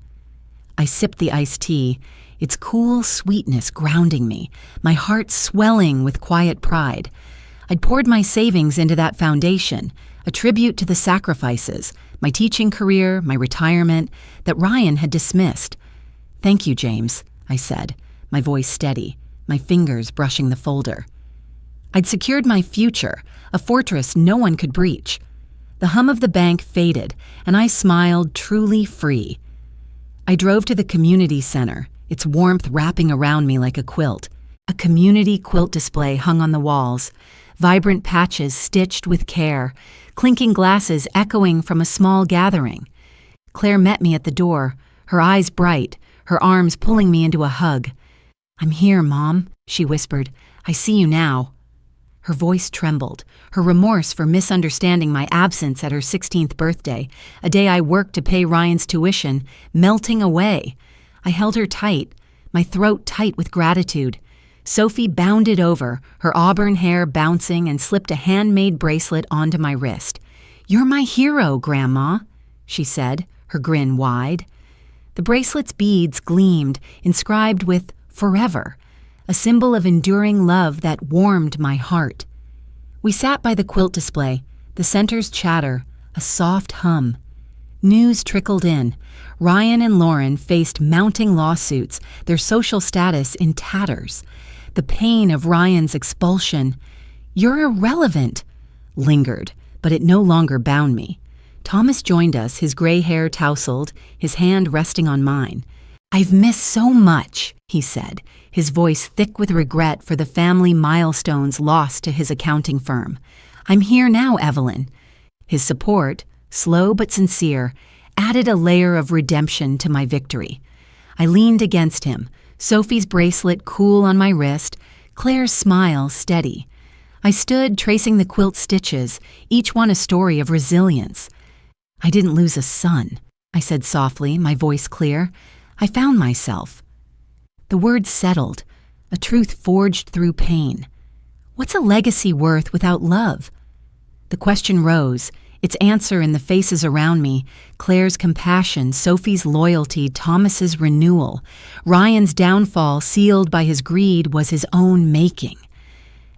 Speaker 1: I sipped the iced tea, its cool sweetness grounding me, my heart swelling with quiet pride. I'd poured my savings into that foundation, a tribute to the sacrifices, my teaching career, my retirement, that Ryan had dismissed. "Thank you, James," I said, my voice steady, my fingers brushing the folder. I'd secured my future, a fortress no one could breach. The hum of the bank faded, and I smiled, truly free. I drove to the community center, its warmth wrapping around me like a quilt. A community quilt display hung on the walls, vibrant patches stitched with care, clinking glasses echoing from a small gathering. Claire met me at the door, her eyes bright, her arms pulling me into a hug. "I'm here, Mom," she whispered. "I see you now." Her voice trembled, her remorse for misunderstanding my absence at her 16th birthday, a day I worked to pay Ryan's tuition, melting away. I held her tight, my throat tight with gratitude. Sophie bounded over, her auburn hair bouncing, and slipped a handmade bracelet onto my wrist. "You're my hero, Grandma," she said, her grin wide. The bracelet's beads gleamed, inscribed with "Forever," a symbol of enduring love that warmed my heart. We sat by the quilt display, the center's chatter, a soft hum. News trickled in. Ryan and Lauren faced mounting lawsuits, their social status in tatters. The pain of Ryan's expulsion, "You're irrelevant," lingered, but it no longer bound me. Thomas joined us, his gray hair tousled, his hand resting on mine. "I've missed so much," he said, his voice thick with regret for the family milestones lost to his accounting firm. "I'm here now, Evelyn." His support, slow but sincere, added a layer of redemption to my victory. I leaned against him, Sophie's bracelet cool on my wrist, Claire's smile steady. I stood tracing the quilt stitches, each one a story of resilience. I didn't lose a son, I said softly, my voice clear. I found myself. The words settled, a truth forged through pain. What's a legacy worth without love? The question rose, its answer in the faces around me: Claire's compassion, Sophie's loyalty, Thomas's renewal. Ryan's downfall, sealed by his greed, was his own making.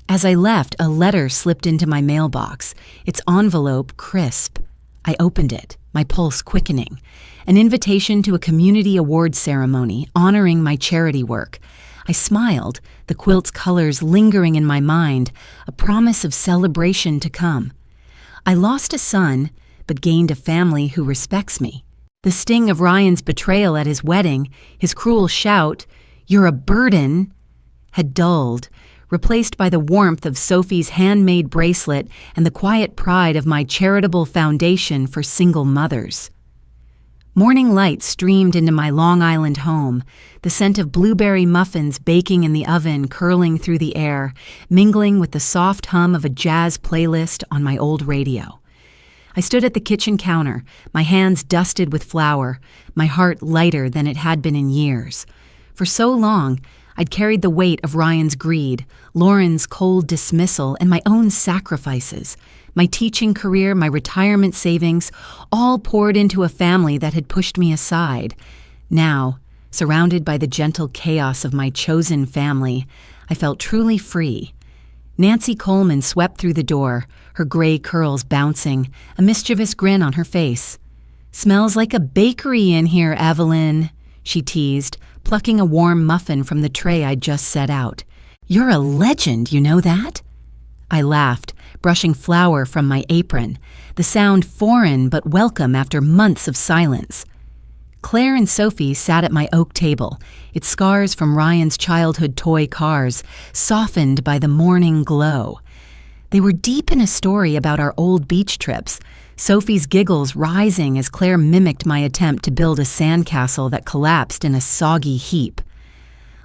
Speaker 1: As I left, a letter slipped into my mailbox, its envelope crisp. I opened it, my pulse quickening. An invitation to a community award ceremony honoring my charity work. I smiled, the quilt's colors lingering in my mind, a promise of celebration to come. I lost a son, but gained a family who respects me. The sting of Ryan's betrayal at his wedding, his cruel shout, "You're a burden," had dulled, replaced by the warmth of Sophie's handmade bracelet and the quiet pride of my charitable foundation for single mothers. Morning light streamed into my Long Island home, the scent of blueberry muffins baking in the oven curling through the air, mingling with the soft hum of a jazz playlist on my old radio. I stood at the kitchen counter, my hands dusted with flour, my heart lighter than it had been in years. For so long, I'd carried the weight of Ryan's greed, Lauren's cold dismissal, and my own sacrifices. My teaching career, my retirement savings, all poured into a family that had pushed me aside. Now, surrounded by the gentle chaos of my chosen family, I felt truly free. Nancy Coleman swept through the door, her gray curls bouncing, a mischievous grin on her face. "Smells like a bakery in here, Evelyn," she teased, plucking a warm muffin from the tray I'd just set out. "You're a legend, you know that?" I laughed, brushing flour from my apron, the sound foreign but welcome after months of silence. Claire and Sophie sat at my oak table, its scars from Ryan's childhood toy cars, softened by the morning glow. They were deep in a story about our old beach trips, Sophie's giggles rising as Claire mimicked my attempt to build a sandcastle that collapsed in a soggy heap.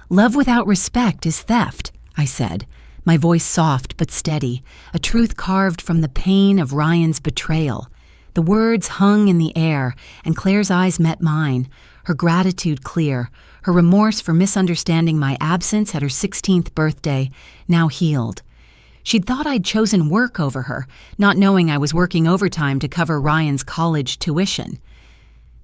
Speaker 1: "Love without respect is theft," I said, my voice soft but steady, a truth carved from the pain of Ryan's betrayal. The words hung in the air, and Claire's eyes met mine, her gratitude clear, her remorse for misunderstanding my absence at her 16th birthday, now healed. She'd thought I'd chosen work over her, not knowing I was working overtime to cover Ryan's college tuition.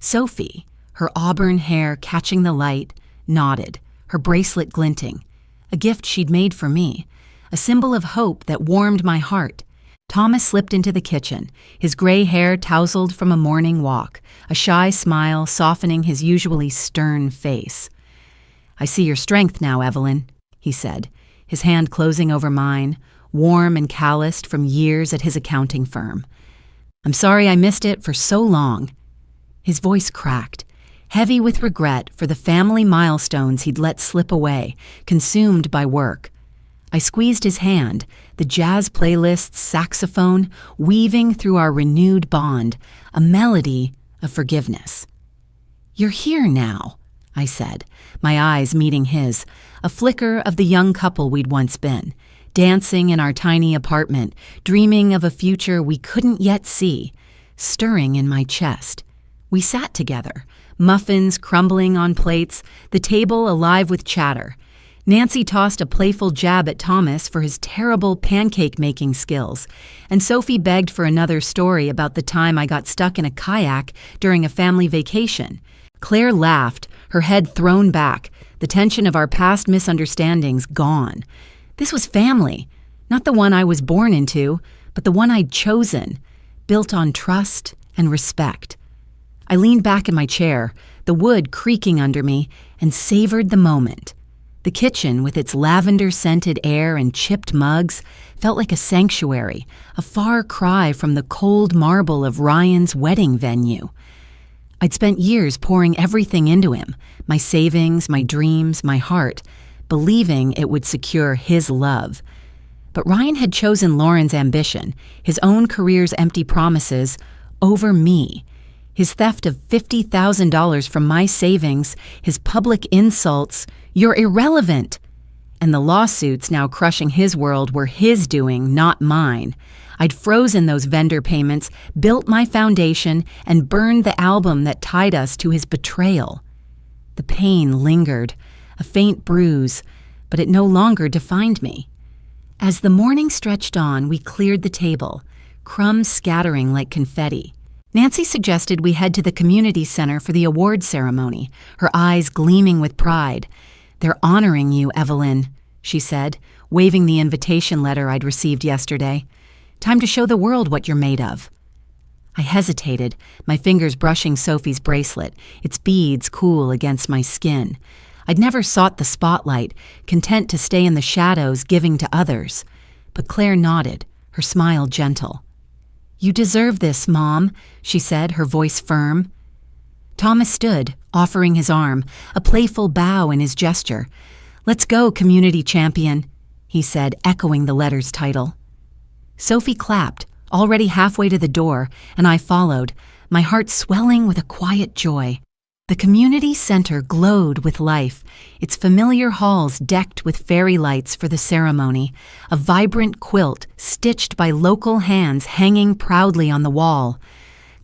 Speaker 1: Sophie, her auburn hair catching the light, nodded, her bracelet glinting. A gift she'd made for me, a symbol of hope that warmed my heart. Thomas slipped into the kitchen, his gray hair tousled from a morning walk, a shy smile softening his usually stern face. "I see your strength now, Evelyn," he said, his hand closing over mine, warm and calloused from years at his accounting firm. "I'm sorry I missed it for so long." His voice cracked, heavy with regret for the family milestones he'd let slip away, consumed by work. I squeezed his hand, the jazz playlist's saxophone weaving through our renewed bond, a melody of forgiveness. "You're here now," I said, my eyes meeting his, a flicker of the young couple we'd once been, dancing in our tiny apartment, dreaming of a future we couldn't yet see, stirring in my chest. We sat together, muffins crumbling on plates, the table alive with chatter. Nancy tossed a playful jab at Thomas for his terrible pancake-making skills, and Sophie begged for another story about the time I got stuck in a kayak during a family vacation. Claire laughed, her head thrown back, the tension of our past misunderstandings gone. This was family, not the one I was born into, but the one I'd chosen, built on trust and respect. I leaned back in my chair, the wood creaking under me, and savored the moment. The kitchen, with its lavender-scented air and chipped mugs, felt like a sanctuary, a far cry from the cold marble of Ryan's wedding venue. I'd spent years pouring everything into him, my savings, my dreams, my heart, believing it would secure his love. But Ryan had chosen Lauren's ambition, his own career's empty promises, over me. His theft of $50,000 from my savings, his public insults, "You're irrelevant," and the lawsuits now crushing his world were his doing, not mine. I'd frozen those vendor payments, built my foundation, and burned the album that tied us to his betrayal. The pain lingered, a faint bruise, but it no longer defined me. As the morning stretched on, we cleared the table, crumbs scattering like confetti. Nancy suggested we head to the community center for the award ceremony, her eyes gleaming with pride. "They're honoring you, Evelyn," she said, waving the invitation letter I'd received yesterday. "Time to show the world what you're made of." I hesitated, my fingers brushing Sophie's bracelet, its beads cool against my skin. I'd never sought the spotlight, content to stay in the shadows, giving to others. But Claire nodded, her smile gentle. "You deserve this, Mom," she said, her voice firm. Thomas stood, offering his arm, a playful bow in his gesture. "Let's go, community champion," he said, echoing the letter's title. Sophie clapped, already halfway to the door, and I followed, my heart swelling with a quiet joy. The community center glowed with life, its familiar halls decked with fairy lights for the ceremony, a vibrant quilt stitched by local hands hanging proudly on the wall.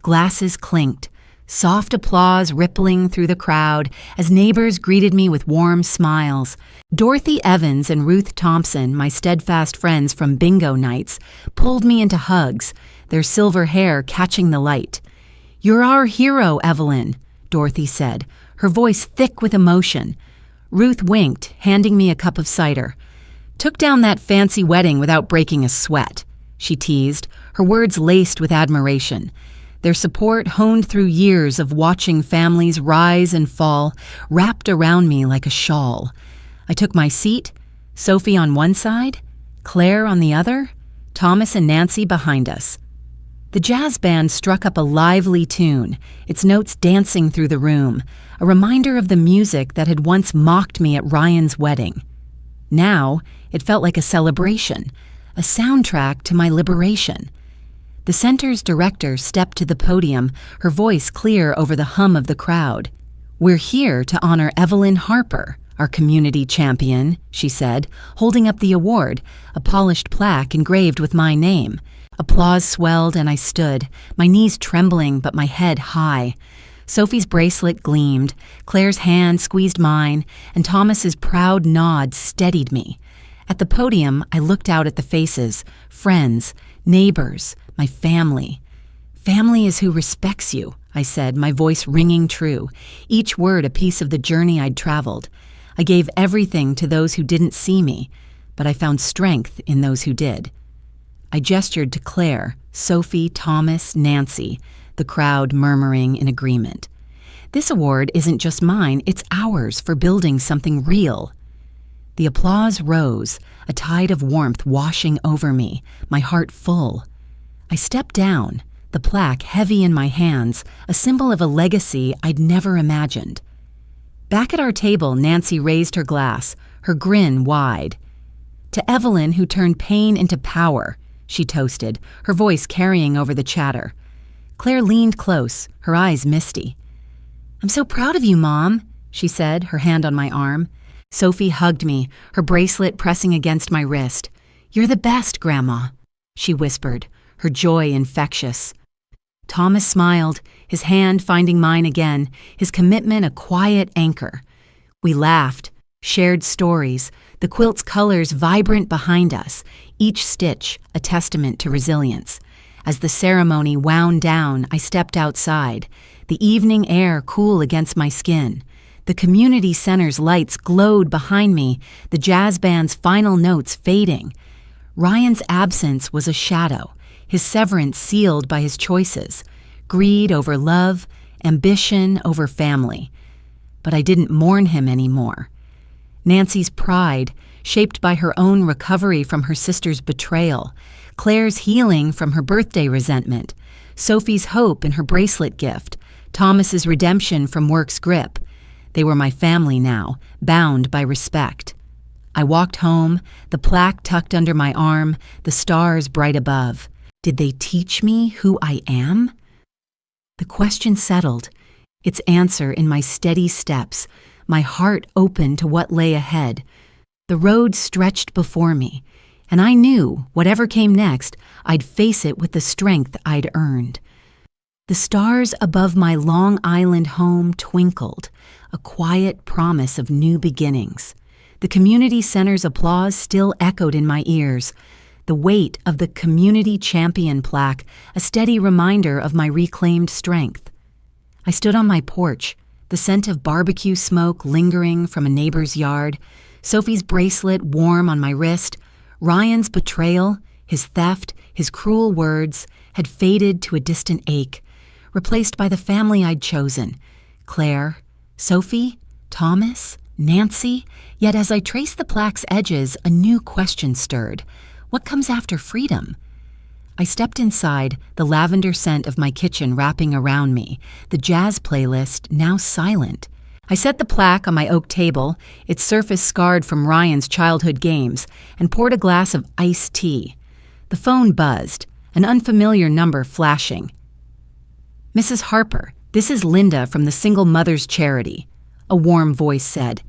Speaker 1: Glasses clinked, soft applause rippling through the crowd as neighbors greeted me with warm smiles. Dorothy Evans and Ruth Thompson, my steadfast friends from bingo nights, pulled me into hugs, their silver hair catching the light. "You're our hero, Evelyn," Dorothy said, her voice thick with emotion. Ruth winked, handing me a cup of cider. "Took down that fancy wedding without breaking a sweat," she teased, her words laced with admiration. Their support honed through years of watching families rise and fall, wrapped around me like a shawl. I took my seat, Sophie on one side, Claire on the other, Thomas and Nancy behind us. The jazz band struck up a lively tune, its notes dancing through the room, a reminder of the music that had once mocked me at Ryan's wedding. Now, it felt like a celebration, a soundtrack to my liberation. The center's director stepped to the podium, her voice clear over the hum of the crowd. "We're here to honor Evelyn Harper, our community champion," she said, holding up the award, a polished plaque engraved with my name. Applause swelled and I stood, my knees trembling but my head high. Sophie's bracelet gleamed, Claire's hand squeezed mine, and Thomas's proud nod steadied me. At the podium, I looked out at the faces, friends, neighbors, my family. "Family is who respects you," I said, my voice ringing true, each word a piece of the journey I'd traveled. I gave everything to those who didn't see me, but I found strength in those who did. I gestured to Claire, Sophie, Thomas, Nancy, the crowd murmuring in agreement. "This award isn't just mine, it's ours for building something real." The applause rose, a tide of warmth washing over me, my heart full. I stepped down, the plaque heavy in my hands, a symbol of a legacy I'd never imagined. Back at our table, Nancy raised her glass, her grin wide. "To Evelyn, who turned pain into power," she toasted, her voice carrying over the chatter. Claire leaned close, her eyes misty. "I'm so proud of you, Mom," she said, her hand on my arm. Sophie hugged me, her bracelet pressing against my wrist. "You're the best, Grandma," she whispered, her joy infectious. Thomas smiled, his hand finding mine again, his commitment a quiet anchor. We laughed, shared stories, the quilt's colors vibrant behind us, each stitch a testament to resilience. As the ceremony wound down, I stepped outside, the evening air cool against my skin. The community center's lights glowed behind me, the jazz band's final notes fading. Ryan's absence was a shadow, his severance sealed by his choices, greed over love, ambition over family. But I didn't mourn him anymore. Nancy's pride, shaped by her own recovery from her sister's betrayal, Claire's healing from her birthday resentment, Sophie's hope in her bracelet gift, Thomas's redemption from work's grip. They were my family now, bound by respect. I walked home, the plaque tucked under my arm, the stars bright above. Did they teach me who I am? The question settled, its answer in my steady steps, my heart open to what lay ahead. The road stretched before me, And I knew, whatever came next, I'd face it with the strength I'd earned. The stars above my Long Island home twinkled, a quiet promise of new beginnings. The community center's applause still echoed in my ears, the weight of the community champion plaque a steady reminder of my reclaimed strength. I stood on my porch, the scent of barbecue smoke lingering from a neighbor's yard, Sophie's bracelet warm on my wrist. Ryan's betrayal, his theft, his cruel words had faded to a distant ache, replaced by the family I'd chosen: Claire, Sophie, Thomas, Nancy. Yet as I traced the plaque's edges, a new question stirred. What comes after freedom? I stepped inside, the lavender scent of my kitchen wrapping around me, the jazz playlist now silent. I set the plaque on my oak table, its surface scarred from Ryan's childhood games, and poured a glass of iced tea. The phone buzzed, an unfamiliar number flashing. "Mrs. Harper, this is Linda from the Single Mothers Charity," a warm voice said.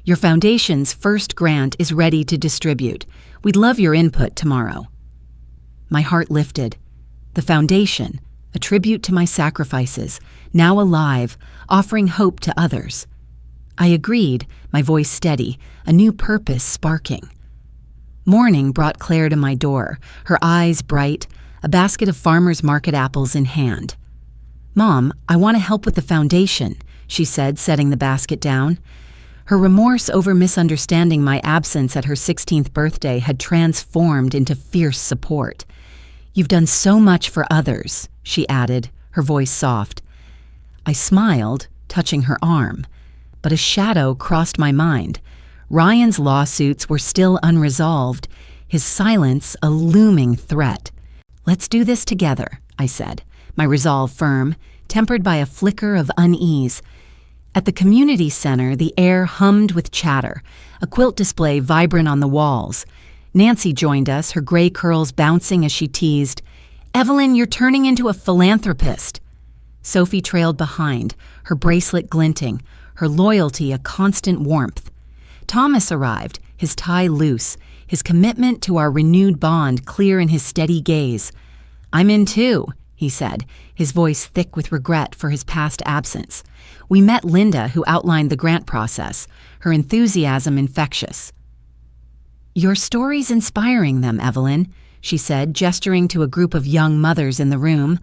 Speaker 1: "Your foundation's first grant is ready to distribute. We'd love your input tomorrow." My heart lifted. The foundation, a tribute to my sacrifices, now alive, offering hope to others. I agreed, my voice steady, a new purpose sparking. Morning brought Claire to my door, her eyes bright, a basket of farmers' market apples in hand. "Mom, I want to help with the foundation," she said, setting the basket down. Her remorse over misunderstanding my absence at her 16th birthday had transformed into fierce support. "You've done so much for others," she added, her voice soft. I smiled, touching her arm, but a shadow crossed my mind. Ryan's lawsuits were still unresolved, his silence a looming threat. "Let's do this together," I said, my resolve firm, tempered by a flicker of unease. At the community center, the air hummed with chatter, a quilt display vibrant on the walls. Nancy joined us, her gray curls bouncing as she teased, "Evelyn, you're turning into a philanthropist." Sophie trailed behind, her bracelet glinting, her loyalty a constant warmth. Thomas arrived, his tie loose, his commitment to our renewed bond clear in his steady gaze. "I'm in too," he said, his voice thick with regret for his past absence. We met Linda, who outlined the grant process, her enthusiasm infectious. "Your story's inspiring them, Evelyn," she said, gesturing to a group of young mothers in the room.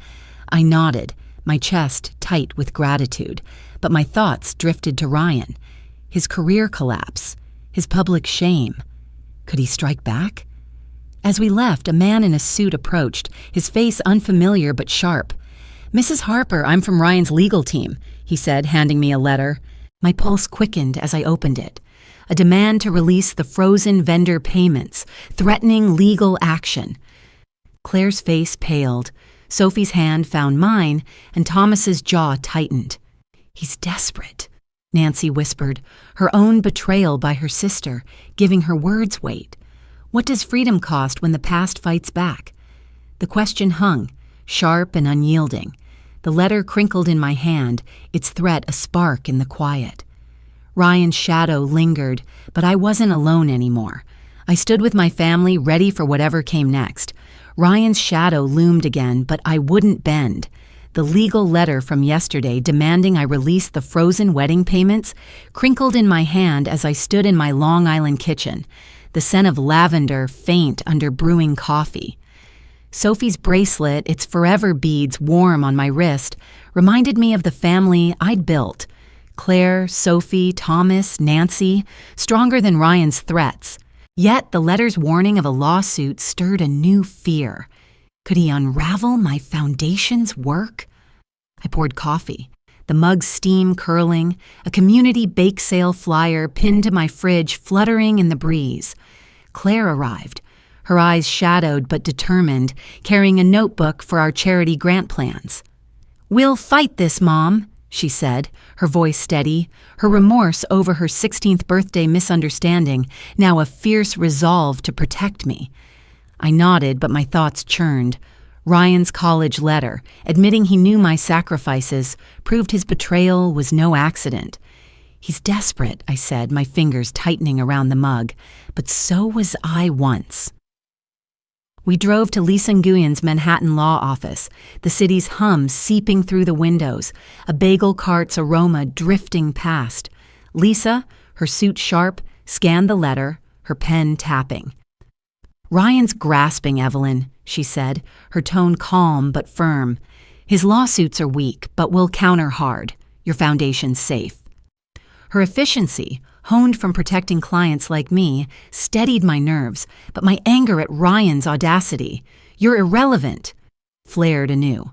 Speaker 1: I nodded, my chest tight with gratitude, but my thoughts drifted to Ryan. His career collapse, his public shame. Could he strike back? As we left, a man in a suit approached, his face unfamiliar but sharp. "Mrs. Harper, I'm from Ryan's legal team," he said, handing me a letter. My pulse quickened as I opened it. A demand to release the frozen vendor payments, threatening legal action. Claire's face paled. Sophie's hand found mine, and Thomas's jaw tightened. "He's desperate," Nancy whispered, her own betrayal by her sister, giving her words weight. What does freedom cost when the past fights back? The question hung, sharp and unyielding. The letter crinkled in my hand, its threat a spark in the quiet. Ryan's shadow lingered, but I wasn't alone anymore. I stood with my family, ready for whatever came next. Ryan's shadow loomed again, but I wouldn't bend. The legal letter from yesterday demanding I release the frozen wedding payments crinkled in my hand as I stood in my Long Island kitchen, the scent of lavender faint under brewing coffee. Sophie's bracelet, its forever beads warm on my wrist, reminded me of the family I'd built. Claire, Sophie, Thomas, Nancy, stronger than Ryan's threats. Yet the letter's warning of a lawsuit stirred a new fear. Could he unravel my foundation's work? I poured coffee, the mug's steam curling, a community bake sale flyer pinned to my fridge fluttering in the breeze. Claire arrived, her eyes shadowed but determined, carrying a notebook for our charity grant plans. "We'll fight this, Mom," she said, her voice steady, her remorse over her 16th birthday misunderstanding now a fierce resolve to protect me. I nodded, but my thoughts churned. Ryan's college letter, admitting he knew my sacrifices, proved his betrayal was no accident. "He's desperate," I said, my fingers tightening around the mug, "but so was I once." We drove to Lisa Nguyyen's Manhattan law office, the city's hum seeping through the windows, a bagel cart's aroma drifting past. Lisa, her suit sharp, scanned the letter, her pen tapping. "Ryan's grasping, Evelyn," she said, her tone calm but firm. "His lawsuits are weak, but we'll counter hard. Your foundation's safe." Her efficiency, honed from protecting clients like me, steadied my nerves, but my anger at Ryan's audacity, "You're irrelevant," flared anew.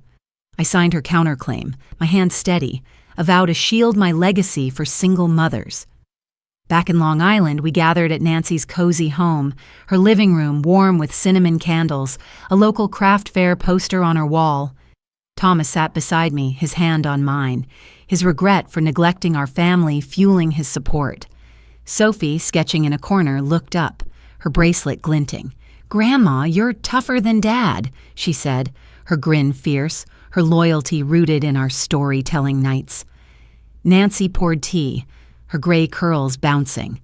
Speaker 1: I signed her counterclaim, my hand steady, a vow to shield my legacy for single mothers. Back in Long Island, we gathered at Nancy's cozy home, her living room warm with cinnamon candles, a local craft fair poster on her wall. Thomas sat beside me, his hand on mine, his regret for neglecting our family fueling his support. Sophie, sketching in a corner, looked up, her bracelet glinting. "Grandma, you're tougher than Dad," she said, her grin fierce, her loyalty rooted in our storytelling nights. Nancy poured tea, her gray curls bouncing.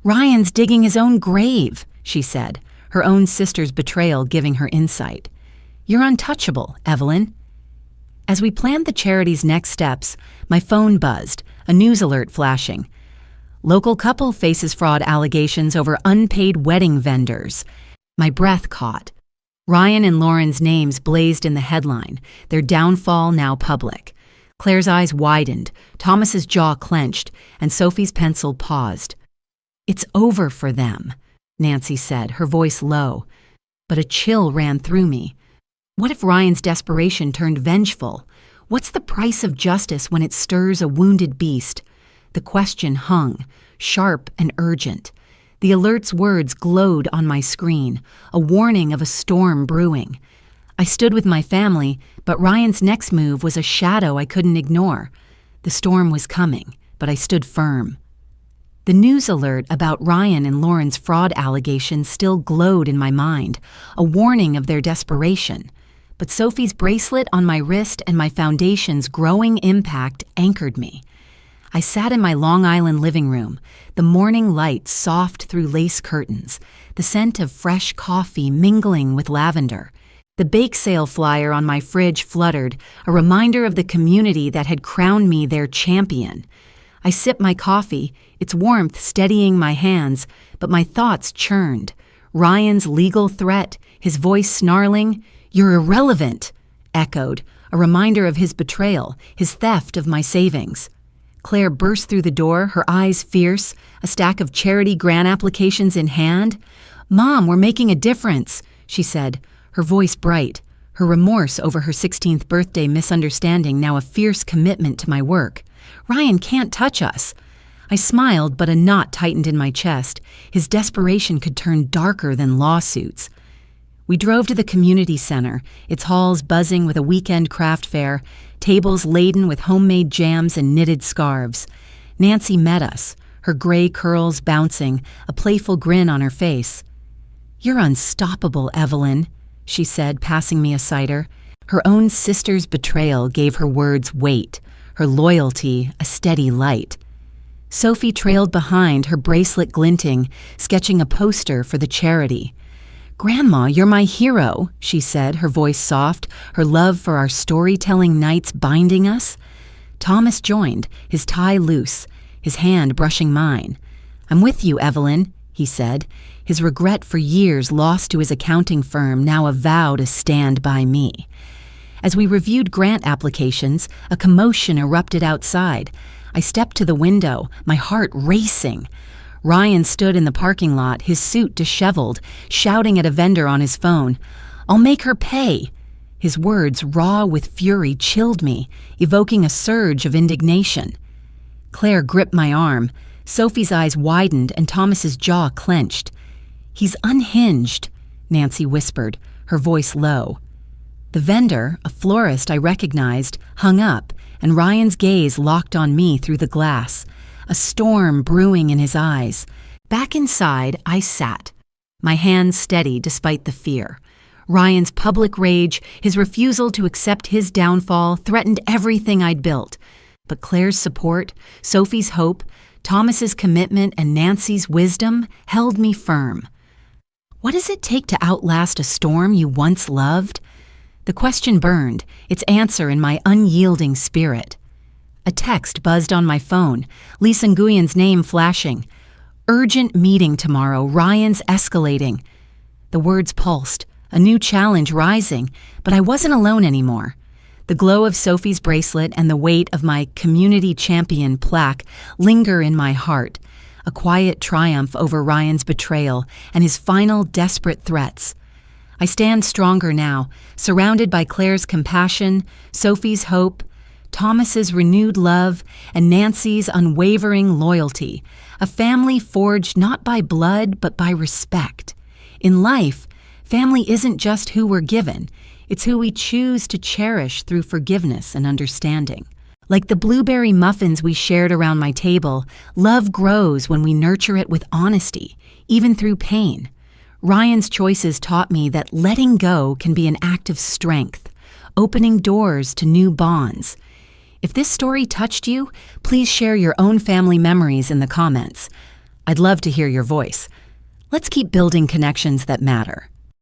Speaker 1: "Ryan's digging his own grave," she said, her own sister's betrayal giving her insight. "You're untouchable, Evelyn." As we planned the charity's next steps, my phone buzzed, a news alert flashing. "Local couple faces fraud allegations over unpaid wedding vendors." My breath caught. Ryan and Lauren's names blazed in the headline, their downfall now public. Claire's eyes widened, Thomas's jaw clenched, and Sophie's pencil paused. "It's over for them," Nancy said, her voice low. But a chill ran through me. What if Ryan's desperation turned vengeful? What's the price of justice when it stirs a wounded beast? The question hung, sharp and urgent. The alert's words glowed on my screen, a warning of a storm brewing. I stood with my family, but Ryan's next move was a shadow I couldn't ignore. The storm was coming, but I stood firm. The news alert about Ryan and Lauren's fraud allegations still glowed in my mind, a warning of their desperation. But Sophie's bracelet on my wrist and my foundation's growing impact anchored me. I sat in my Long Island living room, the morning light soft through lace curtains, the scent of fresh coffee mingling with lavender. The bake sale flyer on my fridge fluttered, a reminder of the community that had crowned me their champion. I sipped my coffee, its warmth steadying my hands, but my thoughts churned. Ryan's legal threat, his voice snarling, "You're irrelevant," echoed, a reminder of his betrayal, his theft of my savings. Claire burst through the door, her eyes fierce, a stack of charity grant applications in hand. "Mom, we're making a difference," she said, her voice bright, her remorse over her 16th birthday misunderstanding now a fierce commitment to my work. "Ryan can't touch us." I smiled, but a knot tightened in my chest. His desperation could turn darker than lawsuits. We drove to the community center, its halls buzzing with a weekend craft fair, tables laden with homemade jams and knitted scarves. Nancy met us, her gray curls bouncing, a playful grin on her face. "You're unstoppable, Evelyn," she said, passing me a cider. Her own sister's betrayal gave her words weight, her loyalty a steady light. Sophie trailed behind, her bracelet glinting, sketching a poster for the charity. "Grandma, you're my hero," she said, her voice soft, her love for our storytelling nights binding us. Thomas joined, his tie loose, his hand brushing mine. "I'm with you, Evelyn," he said, his regret for years lost to his accounting firm now a vow to stand by me. As we reviewed grant applications, a commotion erupted outside. I stepped to the window, my heart racing. Ryan stood in the parking lot, his suit disheveled, shouting at a vendor on his phone, "I'll make her pay." His words, raw with fury, chilled me, evoking a surge of indignation. Claire gripped my arm. Sophie's eyes widened and Thomas's jaw clenched. "He's unhinged," Nancy whispered, her voice low. The vendor, a florist I recognized, hung up, and Ryan's gaze locked on me through the glass, a storm brewing in his eyes. Back inside, I sat, my hands steady despite the fear. Ryan's public rage, his refusal to accept his downfall, threatened everything I'd built. But Claire's support, Sophie's hope, Thomas's commitment, and Nancy's wisdom held me firm. What does it take to outlast a storm you once loved? The question burned, its answer in my unyielding spirit. A text buzzed on my phone, Lisa Nguyen's name flashing. Urgent meeting tomorrow, Ryan's escalating. The words pulsed, a new challenge rising, but I wasn't alone anymore. The glow of Sophie's bracelet and the weight of my community champion plaque linger in my heart, a quiet triumph over Ryan's betrayal and his final desperate threats. I stand stronger now, surrounded by Claire's compassion, Sophie's hope, Thomas's renewed love, and Nancy's unwavering loyalty, a family forged not by blood but by respect. In life, family isn't just who we're given, it's who we choose to cherish through forgiveness and understanding. Like the blueberry muffins we shared around my table, love grows when we nurture it with honesty, even through pain. Ryan's choices taught me that letting go can be an act of strength, opening doors to new bonds. If this story touched you, please share your own family memories in the comments. I'd love to hear your voice. Let's keep building connections that matter.